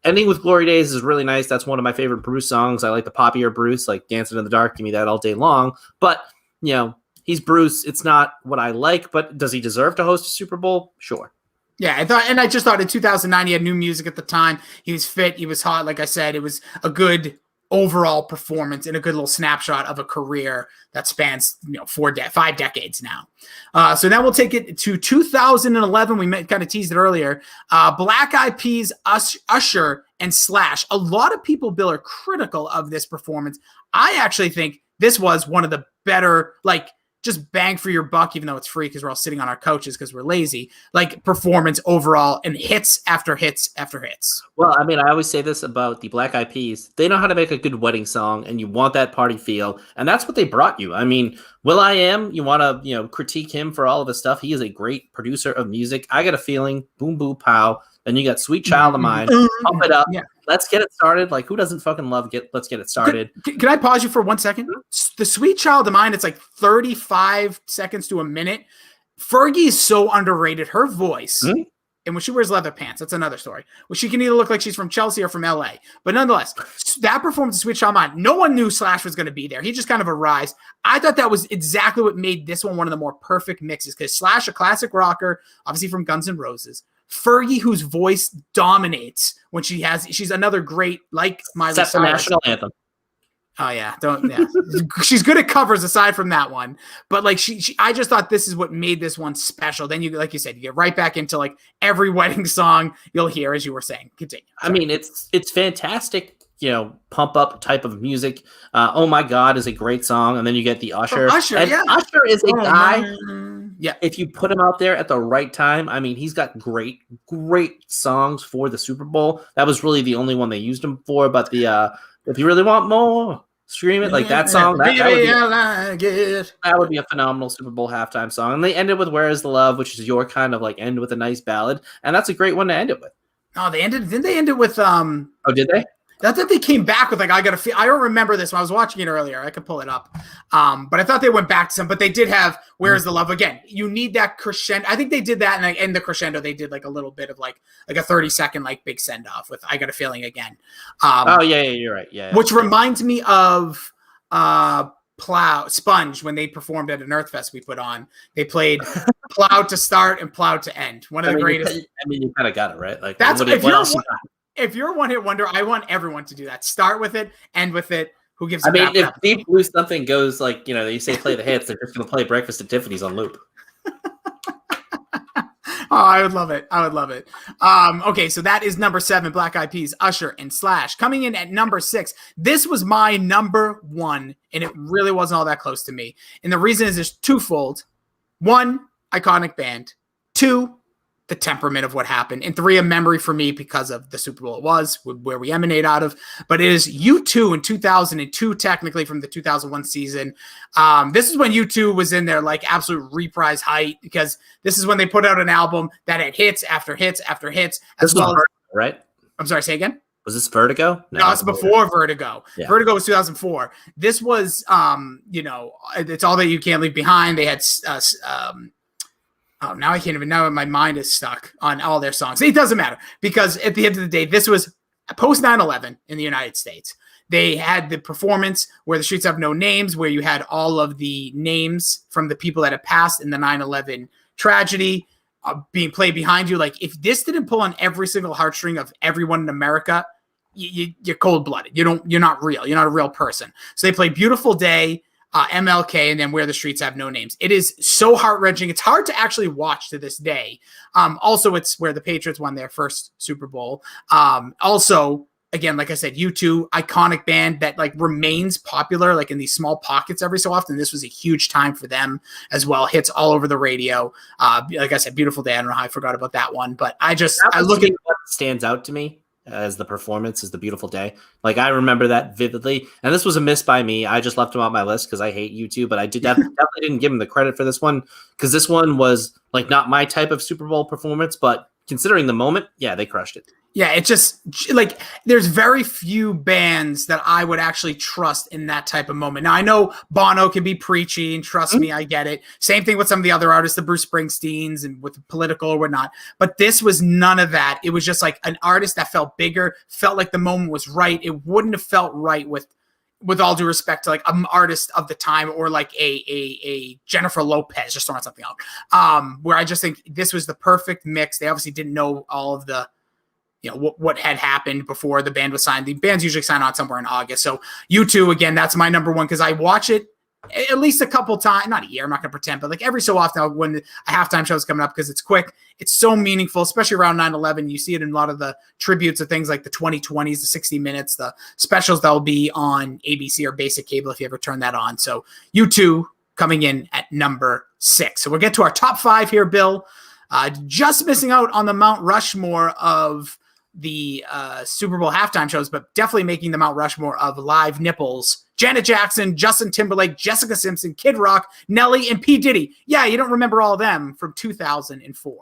ending with Glory Days is really nice. That's one of my favorite Bruce songs. I like the poppier Bruce, like Dancing in the Dark. Give me that all day long. But, he's Bruce. It's not what I like. But does he deserve to host a Super Bowl? Sure. Yeah, I just thought in 2009 he had new music at the time. He was fit. He was hot. Like I said, it was a good overall performance and a good little snapshot of a career that spans 5 decades now. So now we'll take it to 2011. We kind of teased it earlier. Black Eyed Peas, Usher, and Slash. A lot of people, Bill, are critical of this performance. I actually think this was one of the better, like, just bang for your buck, even though it's free because we're all sitting on our couches because we're lazy, like, performance overall, and hits after hits after hits. Well, I mean, I always say this about the Black Eyed Peas. They know how to make a good wedding song, and you want that party feel, and that's what they brought you. I mean, will.i.am, you want to, critique him for all of his stuff. He is a great producer of music. I Got a Feeling, Boom Boom Pow. Then you got Sweet Child of Mine. Pump It Up. Yeah. Let's get it started. Like, who doesn't fucking love Let's Get It Started? Can I pause you for 1 second? The Sweet Child of Mine, it's like 35 seconds to a minute. Fergie is so underrated. Her voice, and when she wears leather pants, that's another story. Well, she can either look like she's from Chelsea or from LA. But nonetheless, that performance of Sweet Child of Mine, no one knew Slash was going to be there. He just kind of arrived. I thought that was exactly what made this one of the more perfect mixes, because Slash, a classic rocker, obviously from Guns N' Roses. Fergie, whose voice dominates when she's another great, like Miley Cyrus. The national anthem. Oh yeah, she's good at covers aside from that one, but like I just thought this is what made this one special. Then you, like you said, you get right back into like every wedding song you'll hear, as you were saying. Continue. Sorry. I mean, it's fantastic. Pump up type of music. Oh My God is a great song, and then you get the Usher. Usher is a guy. Man. Yeah, if you put him out there at the right time, I mean, he's got great songs for the Super Bowl. That was really the only one they used him for. But the If You Really Want More, Scream It, like that song. That would be a phenomenal Super Bowl halftime song. And they ended with Where Is the Love, which is your kind of like end with a nice ballad, and that's a great one to end it with. Oh, didn't they end it with Oh, did they? I thought they came back with like I don't remember this when I was watching it earlier. I could pull it up. But I thought they went back to some, but they did have Where's the Love again. You need that crescendo. I think they did that, and in the crescendo they did like a little bit of like a 30-second like big send off with I Got a Feeling again. You're right. Yeah. Which reminds me of Sponge when they performed at an Earth Fest we put on. They played Plow to start and Plow to end. One of the greatest. You kind of got it right. Like that's if you're a one-hit wonder, I want everyone to do that. Start with it, end with it. Who gives a crap? If Deep Blue Something goes like, you say play the hits, they're just going to play Breakfast at Tiffany's on loop. I would love it. Okay, so that is number 7, Black Eyed Peas, Usher, and Slash. Coming in at number 6, this was my number 1, and it really wasn't all that close to me. And the reason is there's twofold. 1, iconic band. 2, the temperament of what happened, and 3, a memory for me because of the Super Bowl it was, where we emanate out of. But it is U2 in 2002, technically from the 2001 season. This is when U2 was in their like absolute reprise height, because this is when they put out an album that had hits after hits after hits. This was Vertigo, right? I'm sorry, say again? Was this Vertigo? No, it's before Vertigo. Yeah. Vertigo was 2004. This was, It's All That You Can't Leave Behind. They had now I can't even know. My mind is stuck on all their songs. It doesn't matter, because at the end of the day, this was post 9/11 in the United States. They had the performance Where the Streets Have No Names, where you had all of the names from the people that had passed in the 9/11 tragedy being played behind you. Like, if this didn't pull on every single heartstring of everyone in America, you're cold-blooded. You're not real. You're not a real person. So they played Beautiful Day, MLK, and then Where the Streets Have No Names. It is so heart-wrenching. It's hard to actually watch to this day. Also, it's where the Patriots won their first Super Bowl. Also, again, like I said, U2, iconic band that like remains popular like in these small pockets every so often. This was a huge time for them as well. Hits all over the radio. Like I said, Beautiful Day. I don't know how I forgot about that one, but I look at what stands out to me as the performance is the Beautiful Day. Like, I remember that vividly, and this was a miss by me. I just left him on my list because I hate U2, but I definitely didn't give him the credit for this one, because this one was like not my type of Super Bowl performance, but considering the moment, yeah, they crushed it. Yeah, it just like there's very few bands that I would actually trust in that type of moment. Now, I know Bono can be preachy, and trust me, I get it. Same thing with some of the other artists, the Bruce Springsteens and with political or whatnot. But this was none of that. It was just like an artist that felt bigger, felt like the moment was right. It wouldn't have felt right with all due respect to like an artist of the time, or like a Jennifer Lopez, just throwing something out. Where I just think this was the perfect mix. They obviously didn't know all of the what had happened before the band was signed. The bands usually sign on somewhere in August. So U2, again, that's my number one because I watch it at least a couple times, not a year, I'm not going to pretend, but like every so often when a halftime show is coming up because it's quick. It's so meaningful, especially around 9/11. You see it in a lot of the tributes of things like the 2020s, the 60 Minutes, the specials that will be on ABC or basic cable if you ever turn that on. So U2 coming in at number 6. So we'll get to our top 5 here, Bill. Just missing out on the Mount Rushmore of the Super Bowl halftime shows, but definitely making the Mount Rushmore of live nipples. Janet Jackson, Justin Timberlake, Jessica Simpson, Kid Rock, Nelly, and P. Diddy. Yeah, you don't remember all of them from 2004.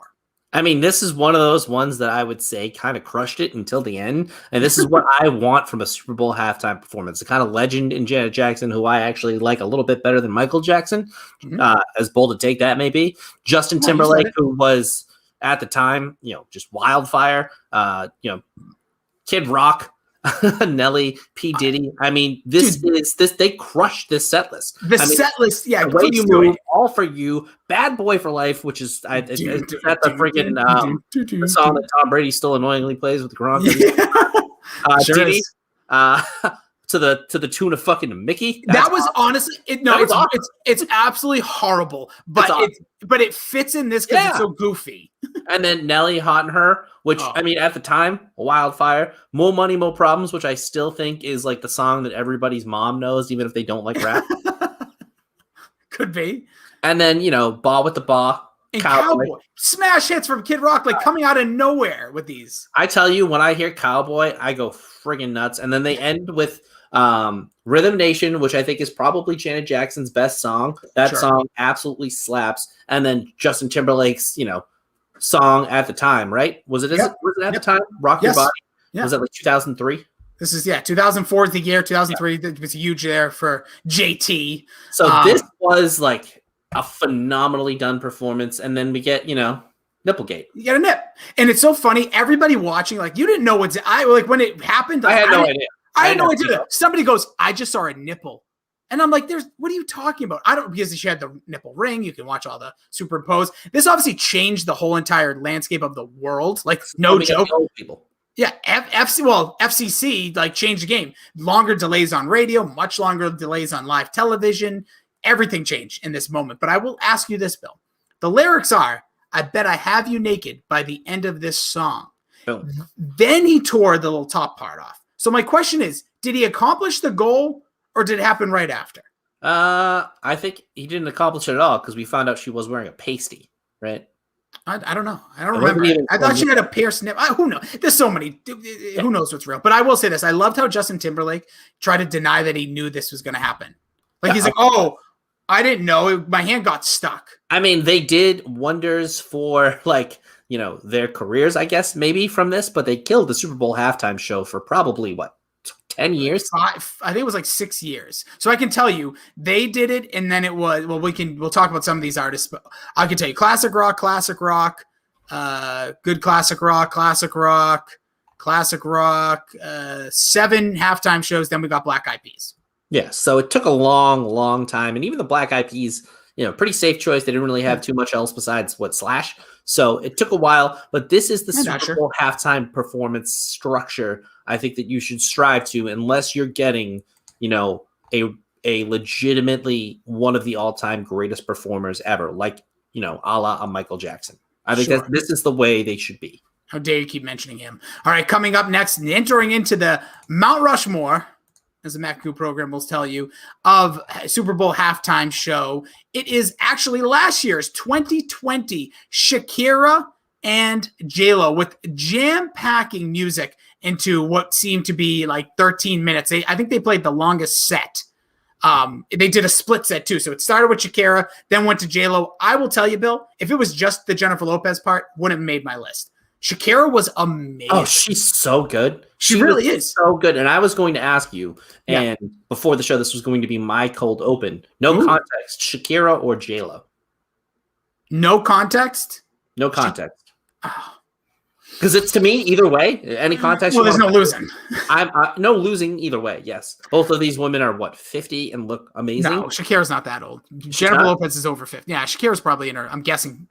I mean, this is one of those ones that I would say kind of crushed it until the end. And this is what I want from a Super Bowl halftime performance. The kind of legend in Janet Jackson, who I actually like a little bit better than Michael Jackson, as bold to take that may be. Justin Timberlake, who was at the time, just wildfire. Kid Rock, Nelly, P. Diddy. I mean, they crushed this set list. Set list, yeah. The way you move, All For You, Bad Boy for Life, which is that's the freaking the song that Tom Brady still annoyingly plays with Gronk. Diddy, to the tune of fucking Mickey. That was honestly it's absolutely horrible, but it fits in this because it's so goofy. And then Nelly, Hot and Her, which I mean at the time, wildfire. More Money, More Problems, which I still think is like the song that everybody's mom knows, even if they don't like rap. Could be. And then Ball with the Ball. And Cowboy. Smash hits from Kid Rock, like coming out of nowhere with these. I tell you, when I hear Cowboy, I go friggin' nuts. And then they end with Rhythm Nation, which I think is probably Janet Jackson's best song. That song absolutely slaps. And then Justin Timberlake's, song at the time, right? Was it at the time? Rock Your Body? Yeah. Was that like 2003? This is 2004 is the year. 2003 it was huge there for JT. So this was like a phenomenally done performance, and then we get Nipplegate. You get a nip, and it's so funny. Everybody watching, like, you didn't know when it happened. I had no idea. I had no idea. Somebody goes, "I just saw a nipple," and I'm like, what are you talking about? I don't, because she had the nipple ring. You can watch all the superimposed. This obviously changed the whole entire landscape of the world. Like, no joke. People. Yeah, FCC like changed the game. Longer delays on radio, much longer delays on live television. Everything changed in this moment. But I will ask you this, Bill. The lyrics are, "I bet I have you naked by the end of this song." Oh. Then he tore the little top part off. So my question is, did he accomplish the goal or did it happen right after? I think he didn't accomplish it at all because we found out she was wearing a pasty, right? I don't know. I don't remember. I thought she had a pierced nip. Who knows? There's so many. Who knows what's real? But I will say this. I loved how Justin Timberlake tried to deny that he knew this was going to happen. Like, he's like, "Oh, I didn't know. My hand got stuck." I mean, they did wonders for their careers, I guess, maybe from this, but they killed the Super Bowl halftime show for probably 10 years? I think it was like 6 years. So I can tell you, they did it, and then it was, we'll talk about some of these artists, but I can tell you classic rock, good classic rock, 7 halftime shows, then we got Black Eyed Peas. Yeah, so it took a long, long time, and even the Black Eyed Peas, pretty safe choice. They didn't really have too much else besides Slash. So it took a while, but this is the Super Bowl halftime performance structure I think that you should strive to, unless you're getting, a legitimately one of the all-time greatest performers ever, like, a la Michael Jackson. I think that this is the way they should be. How dare you keep mentioning him. All right, coming up next, entering into the Mount Rushmore, as the Mac Coup program will tell you, of Super Bowl halftime show. It is actually last year's 2020 Shakira and J-Lo with jam-packing music into what seemed to be like 13 minutes. I think they played the longest set. They did a split set too. So it started with Shakira, then went to J-Lo. I will tell you, Bill, if it was just the Jennifer Lopez part, wouldn't have made my list. Shakira was amazing. Oh, she's so good. She really is so good. And I was going to ask you, and before the show, this was going to be my cold open. No context, Shakira or J-Lo? No context? No context. Because it's, to me, either way, any context. Well, there's no losing. I'm no losing either way. Yes, both of these women are 50 and look amazing. No, Shakira's not that old. Jennifer Lopez is over 50. Yeah, Shakira's probably in her, I'm guessing,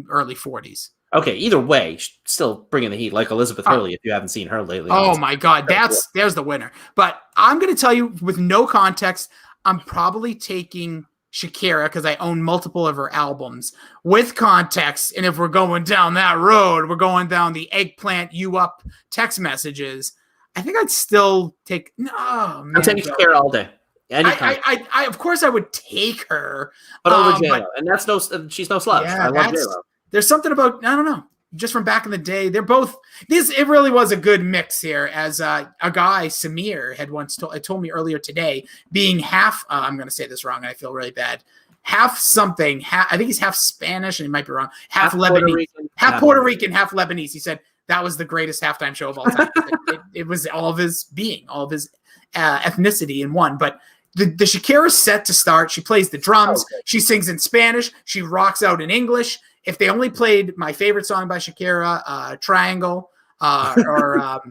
early 40s. Okay, either way, still bringing the heat, like Elizabeth Hurley, if you haven't seen her lately. Oh my God, there's the winner. But I'm going to tell you with no context, I'm probably taking Shakira because I own multiple of her albums. With context, and if we're going down that road, we're going down the eggplant you up text messages. I think I'd still take I'm taking Shakira all day. I of course I would take her, but over J-Lo, and she's no slouch. Yeah, I love J-Lo. There's something about, I don't know, just from back in the day. They're both it really was a good mix here. As a guy, Samir, had once told me earlier today, being half I'm going to say this wrong and I feel really bad. Half something, I think he's half Spanish and he might be wrong. Half Lebanese, half Puerto Rican, half Lebanese. He said that was the greatest halftime show of all time. it was all of his being, all of his ethnicity in one. But the Shakira set to start. She plays the drums. Okay. She sings in Spanish. She rocks out in English. If they only played my favorite song by Shakira, Triangle, or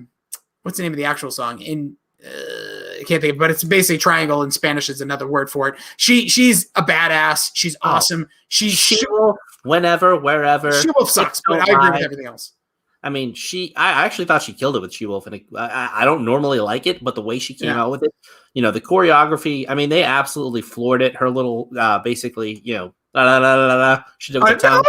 what's the name of the actual song? I can't think of it, but it's basically Triangle in Spanish is another word for it. She's a badass. She's awesome. She will whenever, wherever. She-Wolf sucks, but I agree with everything else. I mean, I actually thought she killed it with She-Wolf, and I don't normally like it, but the way she came out with it, the choreography, I mean, they absolutely floored it. Her little, basically, she did with the tongue.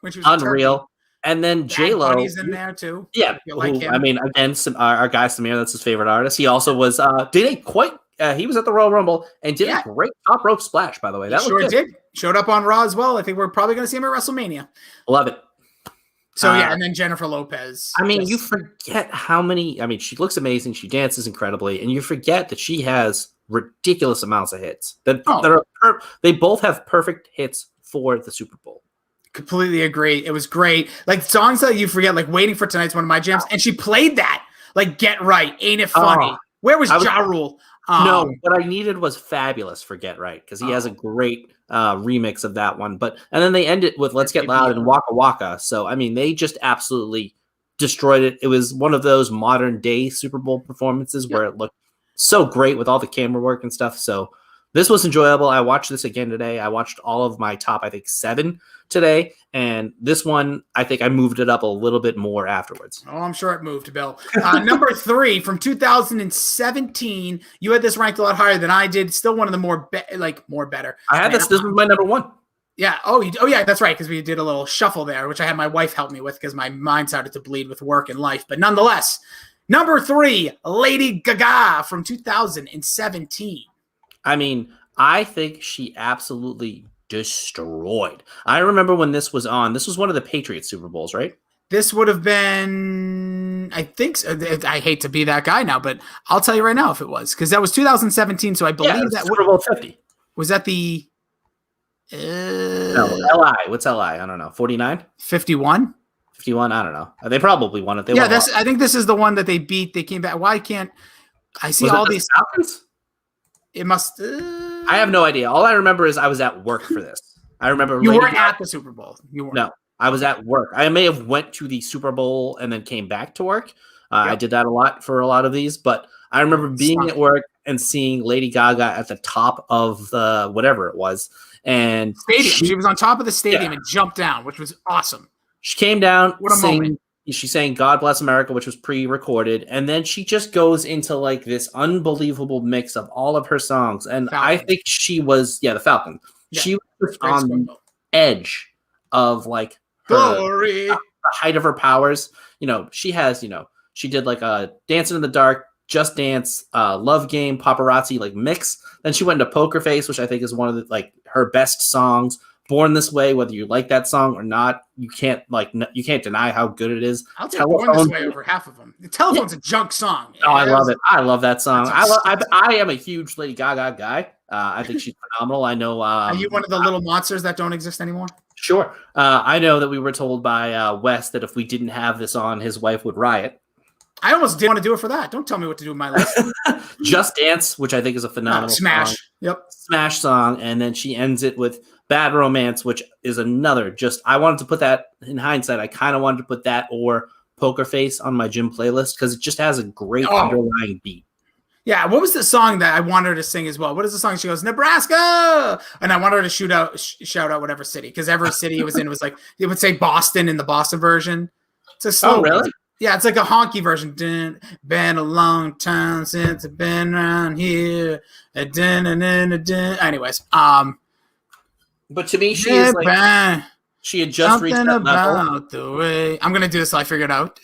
Which was unreal. And then J-Lo. Bunny's in there, too. Yeah. I mean, again, our guy Samir, that's his favorite artist. He also was, he was at the Royal Rumble and did a great top rope splash, by the way. That sure did. Showed up on Raw as well. I think we're probably going to see him at WrestleMania. Love it. So, and then Jennifer Lopez. I mean, you forget how many... I mean, she looks amazing. She dances incredibly. And you forget that she has ridiculous amounts of hits. They both have perfect hits for the Super Bowl. Completely agree. It was great. Like, songs that you forget, like Waiting for Tonight's one of my jams. And she played that. Like, Get Right. Ain't It Funny? Where was Ja Rule? No, what I needed was Fabulous for Get Right, because he has a great remix of that one. And then they end it with Let's Get Loud and Waka Waka. So, I mean, they just absolutely destroyed it. It was one of those modern day Super Bowl performances where it looked so great with all the camera work and stuff. So this was enjoyable. I watched this again today. I watched all of my top, 7 today. And this one, I think I moved it up a little bit more afterwards. Oh, I'm sure it moved, Bill. Number 3 from 2017. You had this ranked a lot higher than I did. Still one of the more better. I had this. This was my number 1. Yeah. Oh, yeah, that's right. Because we did a little shuffle there, which I had my wife help me with because my mind started to bleed with work and life. But nonetheless, number 3, Lady Gaga from 2017. I mean, I think she absolutely destroyed. I remember when this was on. This was one of the Patriots Super Bowls, right? This would have been, I think so. I hate to be that guy now, but I'll tell you right now if it was, because that was 2017. So I believe that Super Bowl 50. Was that the no, LI. What's LI? I don't know. 49? 51? 51? I don't know. They probably won it. I think this is the one that they beat. They came back. Why can't I see all these Falcons? It must. I have no idea. All I remember is I was at work for this. I remember you weren't at the Super Bowl. You weren't. No, I was at work. I may have went to the Super Bowl and then came back to work. I did that a lot for a lot of these, but I remember being at work and seeing Lady Gaga at the top of the whatever it was, and stadium. She was on top of the stadium and jumped down, which was awesome. She came down. What a moment. She sang God Bless America, which was pre-recorded. And then she just goes into like this unbelievable mix of all of her songs. And Falcon. I think she was, the Falcon. Yeah. She was on the edge of like glory, the height of her powers. She has, she did like a Dancing in the Dark, Just Dance, Love Game, Paparazzi, like mix. Then she went into Poker Face, which I think is one of the, like her best songs. Born This Way, whether you like that song or not, you can't deny how good it is. I'll take Born This Way over half of them. The Telephone's a junk song. Oh, I love it. I love that song. I am a huge Lady Gaga guy. I think she's phenomenal. I know. Are you one of the little monsters that don't exist anymore? Sure. I know that we were told by Wes that if we didn't have this on, his wife would riot. I almost didn't want to do it for that. Don't tell me what to do with my list. Just Dance, which I think is a phenomenal smash. Song. Yep. Smash song. And then she ends it with Bad Romance, which is another I wanted to put that in hindsight. I kind of wanted to put that or Poker Face on my gym playlist because it just has a great underlying beat. Yeah, what was the song that I want her to sing as well? What is the song? She goes, Nebraska! And I want her to shout out whatever city, because every city it was in was like, it would say Boston in the Boston version. It's a slow. Oh, really? Yeah, it's like a honky version. Been a long time since I've been around here. Anyways, but to me, she is like, she had just reached that level. The way I'm gonna do this till I figure it out.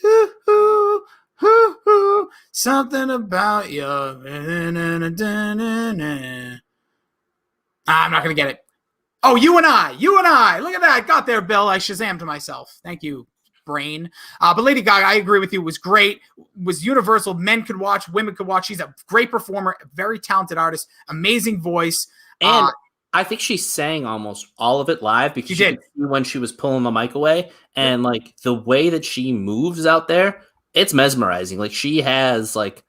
Something about you. I'm not gonna get it. Oh, you and I. Look at that. Got there, Bill. I Shazammed to myself. Thank you, brain. But Lady Gaga, I agree with you. Was great. Was universal. Men could watch. Women could watch. She's a great performer. A very talented artist. Amazing voice. And I think she sang almost all of it live because she did when she was pulling the mic away, and like the way that she moves out there, it's mesmerizing. Like she has like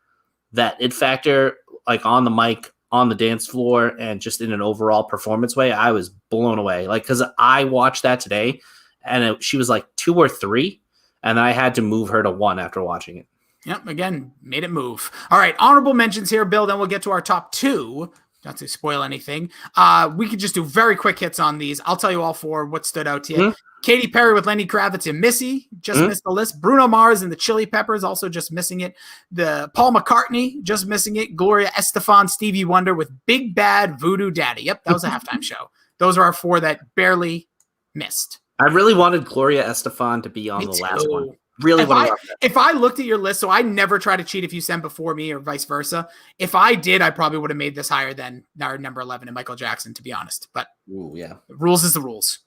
that it factor, like on the mic, on the dance floor, and just in an overall performance way. I was blown away. Like, because I watched that today, and she was like 2 or 3, and I had to move her to 1 after watching it. Yep. Again, made it move. All right. Honorable mentions here, Bill. Then we'll get to our top 2. Not to spoil anything. We could just do very quick hits on these. I'll tell you all 4 what stood out to you. Katy Perry with Lenny Kravitz and Missy just missed the list. Bruno Mars and the Chili Peppers also just missing it. The Paul McCartney just missing it. Gloria Estefan, Stevie Wonder with Big Bad Voodoo Daddy. Yep, that was a halftime show. Those are our 4 that barely missed. I really wanted Gloria Estefan to be on the last one. Really if I looked at your list, so I never try to cheat if you send before me or vice versa. If I did, I probably would have made this higher than our number 11 and Michael Jackson, to be honest. But yeah, the rules is the rules.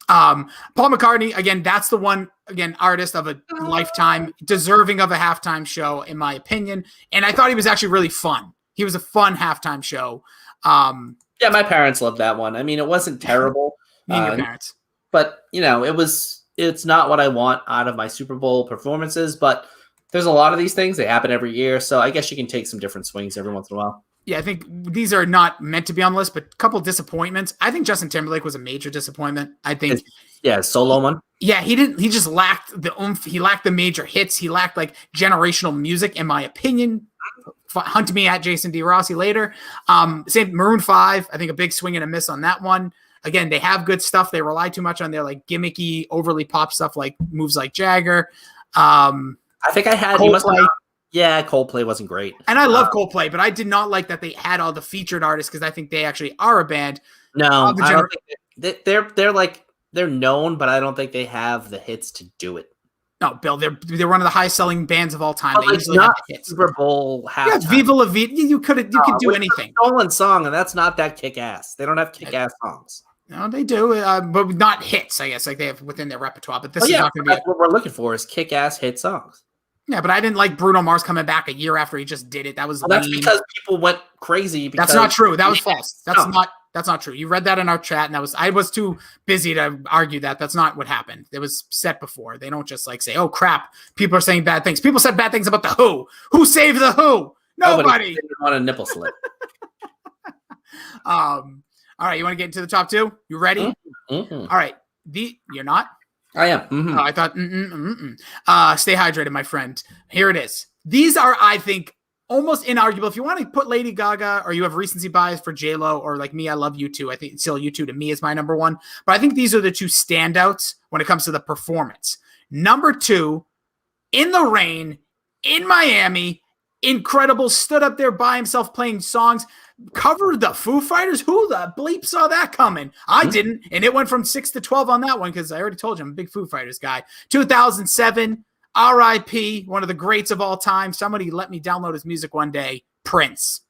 Paul McCartney, again, that's the one, again, artist of a lifetime, deserving of a halftime show, in my opinion. And I thought he was actually really fun. He was a fun halftime show. Yeah, my parents loved that one. I mean, it wasn't terrible. Me and your parents. But, you know, it's not what I want out of my Super Bowl performances, but there's a lot of these things. They happen every year, so I guess you can take some different swings every once in a while. Yeah, I think these are not meant to be on the list, but a couple disappointments. I think Justin Timberlake was a major disappointment. I think solo one. Yeah, he just lacked the oomph. He lacked the major hits. He lacked like generational music, in my opinion. Hunt me at Jason D. Rossi later. Same Maroon 5, I think a big swing and a miss on that one. Again, they have good stuff. They rely too much on their like gimmicky, overly pop stuff like moves like Jagger. I think I had Coldplay. Coldplay wasn't great. And I love Coldplay, but I did not like that they had all the featured artists because I think they actually are a band. No, I don't think they're known, but I don't think they have the hits to do it. No, Bill, they're one of the highest selling bands of all time. But they usually have the hits. Super Bowl halftime. Yeah, Viva La Vida. You could do anything. A stolen song, and that's not that kick-ass. They don't have kick-ass songs. No, they do, but not hits, I guess, like they have within their repertoire. But this is not going to be what we're looking for is kick-ass hit songs. Yeah, but I didn't like Bruno Mars coming back a year after he just did it. That was that's because people went crazy. That's not true. That was false. That's not true. You read that in our chat, and I was too busy to argue that. That's not what happened. It was set before. They don't just like say, "Oh crap, people are saying bad things." People said bad things about the Who. Who saved the Who? Nobody. Didn't want a nipple slit. All right, you want to get into the top 2? You ready? Mm-hmm. All right. You're not? I am. Mm-hmm. Oh, I thought, stay hydrated, my friend. Here it is. These are, I think, almost inarguable. If you want to put Lady Gaga or you have recency bias for J-Lo or like me, I love U2. I think still U2 to me is my number 1. But I think these are the 2 standouts when it comes to the performance. Number 2, In the Rain, in Miami, incredible, stood up there by himself playing songs. Covered the Foo Fighters? Who the bleep saw that coming? I didn't, and it went from 6 to 12 on that one because I already told you I'm a big Foo Fighters guy. 2007, R.I.P., one of the greats of all time. Somebody let me download his music one day, Prince.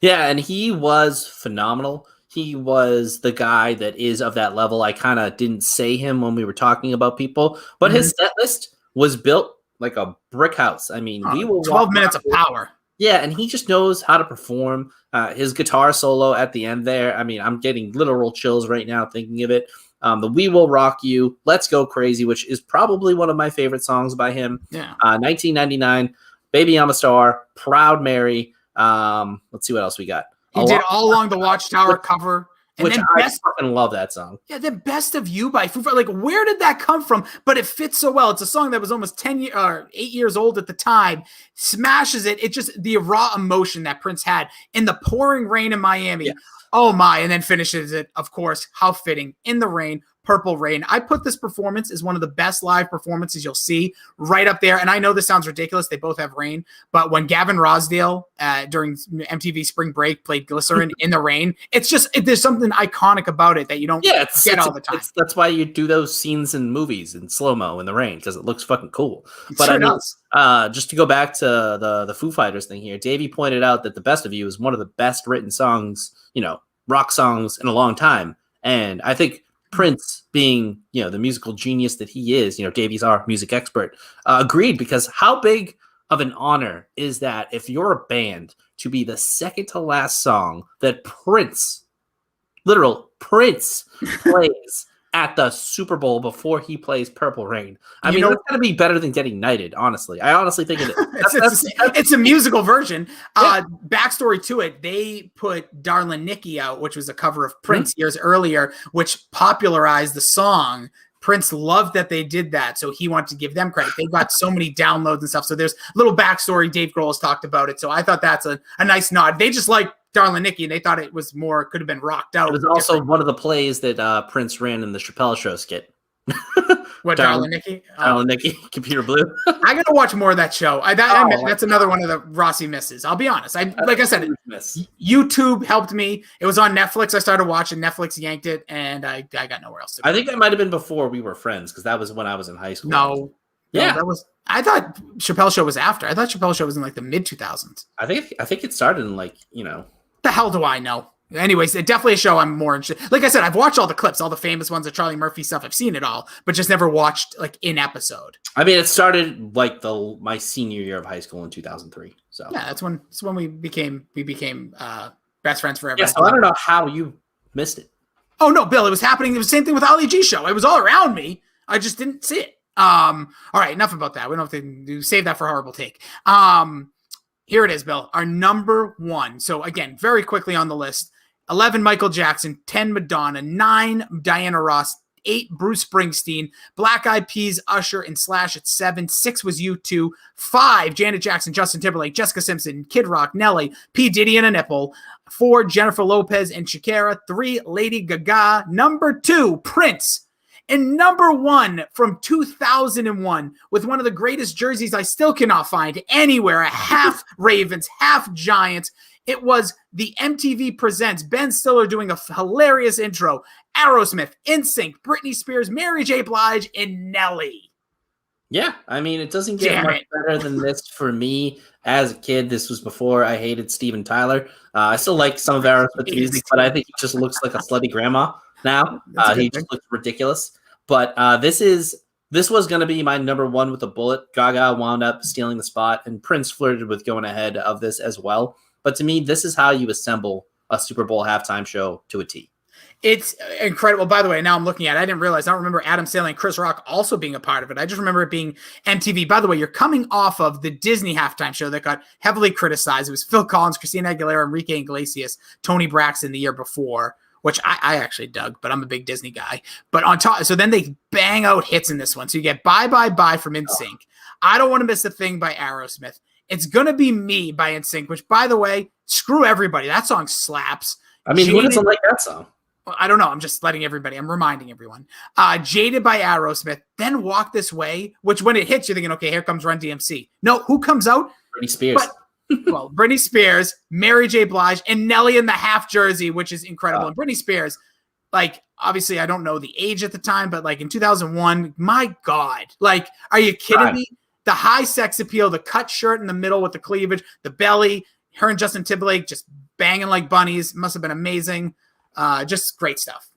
Yeah, and he was phenomenal. He was the guy that is of that level. I kind of didn't say him when we were talking about people, but his set list was built like a brick house. I mean, we were 12 minutes of power. Yeah, and he just knows how to perform. His guitar solo at the end there, I mean, I'm getting literal chills right now thinking of it. The We Will Rock You, Let's Go Crazy, which is probably one of my favorite songs by him. Yeah. 1999, Baby I'm a Star, Proud Mary. Let's see what else we got. He did All Along the Watchtower cover. And Which then I fucking love that song. Yeah, the Best of You by Foo Fighters. Like, where did that come from? But it fits so well. It's a song that was almost 8 years old at the time. Smashes it. It's just the raw emotion that Prince had in the pouring rain in Miami. Yes. Oh my, and then finishes it, of course, how fitting, In the Rain, Purple Rain. I put this performance as one of the best live performances you'll see, right up there. And I know this sounds ridiculous. They both have rain. But when Gavin Rossdale during MTV Spring Break played Glycerin in the rain, it's just, there's something iconic about it that you don't get all the time. That's why you do those scenes in movies in slow-mo in the rain, because it looks fucking cool. But sure I mean, does. just to go back to the Foo Fighters thing here, Davey pointed out that The Best of You is one of the best written songs, rock songs in a long time. And I think Prince, being, the musical genius that he is, Davey's our music expert, agreed, because how big of an honor is that if you're a band to be the second to last song that Prince, literal Prince, plays at the Super Bowl before he plays Purple Rain? I mean, that's going to be better than getting knighted, honestly. I honestly think it is. It's a musical version. Backstory to it, they put Darlin' Nikki out, which was a cover of Prince years earlier, which popularized the song. Prince loved that they did that, so he wanted to give them credit. They got so many downloads and stuff. So there's a little backstory. Dave Grohl has talked about it. So I thought that's a nice nod. They just like Darlin' Nikki, and they thought it was more, could have been rocked out. It was also one of the plays that Prince ran in the Chappelle Show skit. What, Darlin' Nikki? Darlin' Nikki, Computer Blue. I gotta watch more of that show. That's another one of the Rossi misses. I'll be honest. Like I said, YouTube helped me. It was on Netflix. I started watching. Netflix yanked it, and I got nowhere else to go. I think that might have been before we were friends, because that was when I was in high school. No, that was. I thought Chappelle Show was after. I thought Chappelle Show was in like the mid 2000s. I think it started in The hell do I know? Anyways, it's definitely a show I'm more interested. Like I said, I've watched all the clips, all the famous ones, the Charlie Murphy stuff. I've seen it all, but just never watched like in episode. I mean, it started like my senior year of high school in 2003. So yeah, that's when we became best friends forever. Yeah, so I don't know how you missed it. Oh no, Bill, it was happening. It was the same thing with Ali G show. It was all around me. I just didn't see it. All right, enough about that. We don't have to save that for a horrible take. Here it is, Bill. Our number one. So again, very quickly on the list. 11, Michael Jackson. 10, Madonna. 9, Diana Ross. 8, Bruce Springsteen. Black Eyed Peas, Usher, and Slash at 7. 6 was U2. 5, Janet Jackson, Justin Timberlake, Jessica Simpson, Kid Rock, Nelly, P. Diddy and a Nipple. 4, Jennifer Lopez and Shakira. 3, Lady Gaga. Number 2, Prince. And number 1 from 2001 with one of the greatest jerseys I still cannot find anywhere, a half Ravens, half Giants. It was the MTV Presents, Ben Stiller doing a hilarious intro, Aerosmith, NSYNC, Britney Spears, Mary J. Blige, and Nelly. Yeah, I mean, it doesn't get much better than this for me. As a kid, this was before I hated Steven Tyler. I still like some of Aerosmith's music, but I think he just looks like a slutty grandma now. He just looks ridiculous. But this was going to be my number 1 with a bullet. Gaga wound up stealing the spot, and Prince flirted with going ahead of this as well. But to me, this is how you assemble a Super Bowl halftime show to a T. It's incredible. By the way, now I'm looking at it. I didn't realize. I don't remember Adam Sandler and Chris Rock also being a part of it. I just remember it being MTV. By the way, you're coming off of the Disney halftime show that got heavily criticized. It was Phil Collins, Christina Aguilera, Enrique Iglesias, Tony Braxton the year before, which I actually dug, but I'm a big Disney guy. But on top, so then they bang out hits in this one. So you get Bye Bye Bye from NSYNC. I Don't Want to Miss a Thing by Aerosmith. It's Gonna Be Me by NSYNC, which, by the way, screw everybody. That song slaps. I mean, who doesn't like that song? I don't know. I'm just letting everybody. I'm reminding everyone. Jaded by Aerosmith. Then Walk This Way, which when it hits, you're thinking, okay, here comes Run DMC. No, who comes out? Britney Spears. Britney Spears, Mary J. Blige, and Nelly in the half jersey, which is incredible. And Britney Spears, like, obviously, I don't know the age at the time, but like in 2001, my God, like, are you kidding me? The high sex appeal, the cut shirt in the middle with the cleavage, the belly, her and Justin Timberlake just banging like bunnies. Must have been amazing. Just great stuff.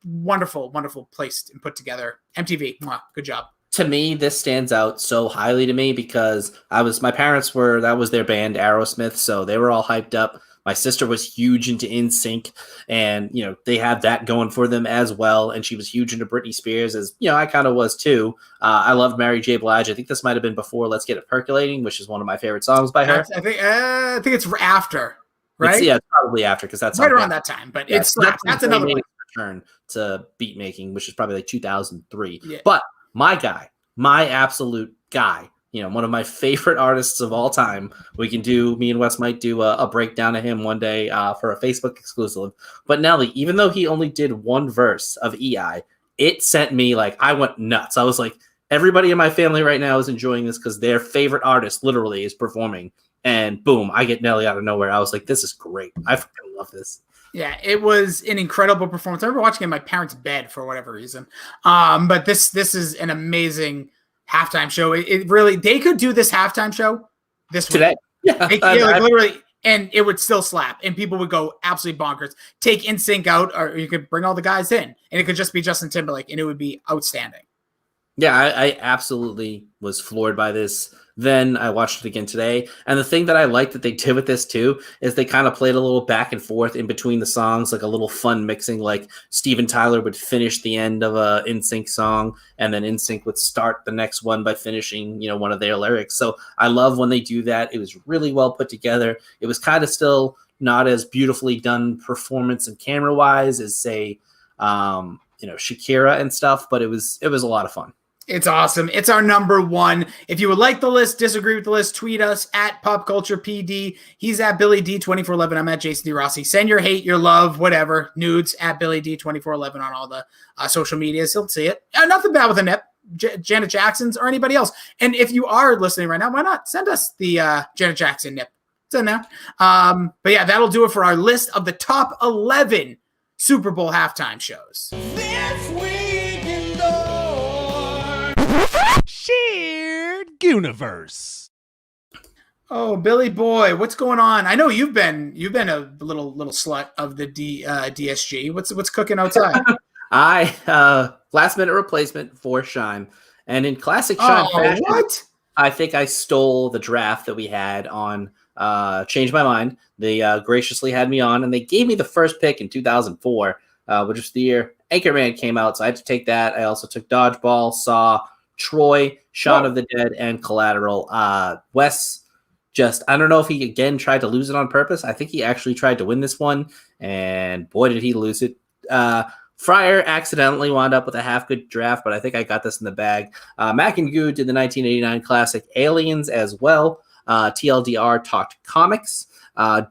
Wonderful, wonderful placed and put together. MTV. Wow, good job. To me, this stands out so highly to me because my parents that was their band, Aerosmith, so they were all hyped up. My sister was huge into NSYNC, and they had that going for them as well. And she was huge into Britney Spears, as I kind of was too. I loved Mary J. Blige. I think this might have been before "Let's Get It Percolating," which is one of my favorite songs by her. I think it's after. right? It's probably after because that's right around that time. But it's that's another one. Return to beat making, which is probably like 2003. Yeah. But my guy, my absolute guy, one of my favorite artists of all time. Me and Wes might do a breakdown of him one day for a Facebook exclusive. But Nelly, even though he only did one verse of EI, it sent me I went nuts. I was like, everybody in my family right now is enjoying this because their favorite artist literally is performing. And boom, I get Nelly out of nowhere. I was like, this is great. I fucking love this. Yeah, it was an incredible performance. I remember watching it in my parents' bed for whatever reason. But this is an amazing halftime show. It really, they could do this halftime show this today. Week. Yeah, literally, and it would still slap, and people would go absolutely bonkers. Take NSYNC out, or you could bring all the guys in, and it could just be Justin Timberlake, and it would be outstanding. Yeah, I absolutely was floored by this. Then I watched it again today. And the thing that I like that they did with this too is they kind of played a little back and forth in between the songs, like a little fun mixing. Like Steven Tyler would finish the end of a NSYNC song, and then NSYNC would start the next one by finishing, one of their lyrics. So I love when they do that. It was really well put together. It was kind of still not as beautifully done performance and camera wise as say, Shakira and stuff, but it was a lot of fun. It's awesome. It's our number one. If you would like the list, disagree with the list, tweet us at PopCulturePD. He's at Billy D2411. I'm at Jason D. Rossi. Send your hate, your love, whatever. Nudes at Billy D2411 on all the social medias. He'll see it. Nothing bad with a nip. Janet Jackson's or anybody else. And if you are listening right now, why not send us the Janet Jackson nip? It's in there. But yeah, that'll do it for our list of the top 11 Super Bowl halftime shows. This week in Shared Universe. Oh, Billy boy, what's going on? I know you've been a little slut of the DSG. What's cooking outside? I last minute replacement for Shine, and in classic Shine fashion, what? I think I stole the draft that we had on Change My Mind. They graciously had me on, and they gave me the first pick in 2004, which was the year Anchorman came out, so I had to take that. I also took Dodgeball, Saw, Troy, Shaun of the Dead, and Collateral. Wes I don't know if he again tried to lose it on purpose. I think he actually tried to win this one, and boy, did he lose it. Fryer accidentally wound up with a half-good draft, but I think I got this in the bag. Mac and Goo did the 1989 classic Aliens as well. TLDR talked comics.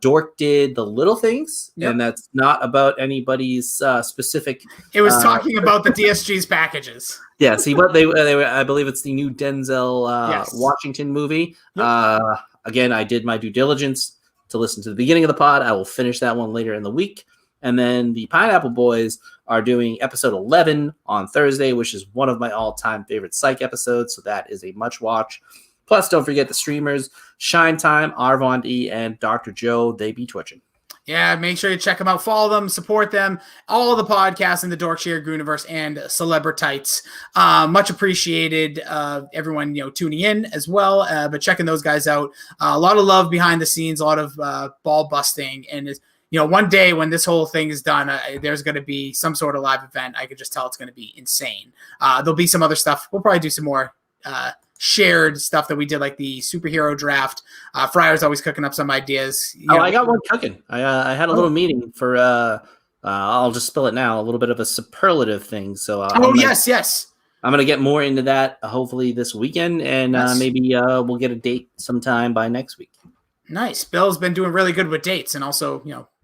Dork did The Little Things, and that's not about anybody's specific. It was talking about the DSG's packages. Yeah, see what they were. I believe it's the new Denzel Washington movie. Yep. Again, I did my due diligence to listen to the beginning of the pod. I will finish that one later in the week. And then the Pineapple Boys are doing episode 11 on Thursday, which is one of my all-time favorite Psych episodes. So that is a much watch. Plus, don't forget the streamers, Shine Time, Arvon E, and Dr. Joe. They be twitching. Yeah, make sure you check them out, follow them, support them. All the podcasts in the Dorkshire Universe and Celebritites. Much appreciated everyone tuning in as well, but checking those guys out. A lot of love behind the scenes, a lot of ball busting, and one day when this whole thing is done, there's going to be some sort of live event. I could just tell it's going to be insane. There'll be some other stuff. We'll probably do some more shared stuff that we did, like the superhero draft. Fryer's always cooking up some ideas. I got one cooking. I had a little meeting for I'll just spill it now, a little bit of a superlative thing. So yes. I'm going to get more into that hopefully this weekend, and maybe we'll get a date sometime by next week. Nice. Bill's been doing really good with dates, and also,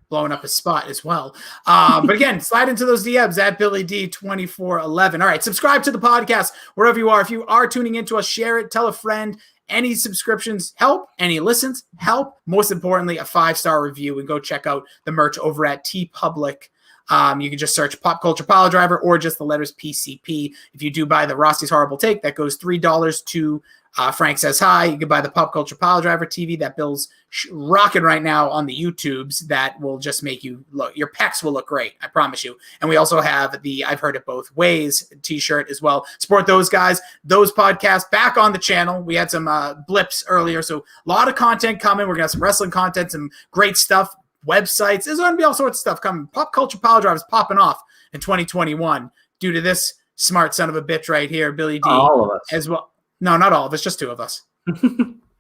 blowing up his spot as well. But again, slide into those DMs at Billy D2411. All right, subscribe to the podcast wherever you are. If you are tuning into us, share it, tell a friend. Any subscriptions help. Any listens help. Most importantly, a 5-star review, and go check out the merch over at TeePublic. You can just search Pop Culture Pile Driver or just the letters PCP. If you do buy the Rossi's Horrible Take, that goes $3 to Frank Says Hi. You can buy the Pop Culture Pile Driver TV that Bill's rocking right now on the YouTubes. That will just make you look. Your pecs will look great, I promise you. And we also have the I've Heard It Both Ways t-shirt as well. Support those guys. Those podcasts back on the channel. We had some blips earlier, so a lot of content coming. We're going to have some wrestling content, some great stuff, websites. There's going to be all sorts of stuff coming. Pop Culture Pile Driver is popping off in 2021 due to this smart son of a bitch right here, Billy D. All of us. As well. No, not all of us, just 2 of us.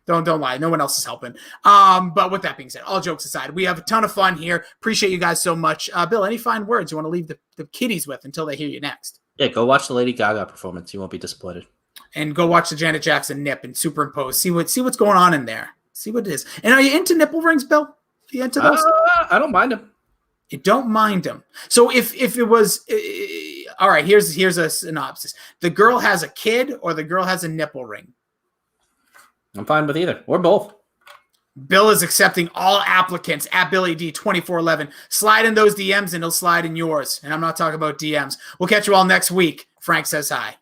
Don't lie. No one else is helping. But with that being said, all jokes aside, we have a ton of fun here. Appreciate you guys so much. Bill, any fine words you want to leave the kiddies with until they hear you next? Yeah, go watch the Lady Gaga performance. You won't be disappointed. And go watch the Janet Jackson nip and superimpose. See what's going on in there. See what it is. And are you into nipple rings, Bill? Are you into those? I don't mind them. You don't mind them. So if it was all right, here's a synopsis. The girl has a kid or the girl has a nipple ring. I'm fine with either or both. Bill is accepting all applicants at BillyD2411. Slide in those DMs and he'll slide in yours. And I'm not talking about DMs. We'll catch you all next week. Frank says hi.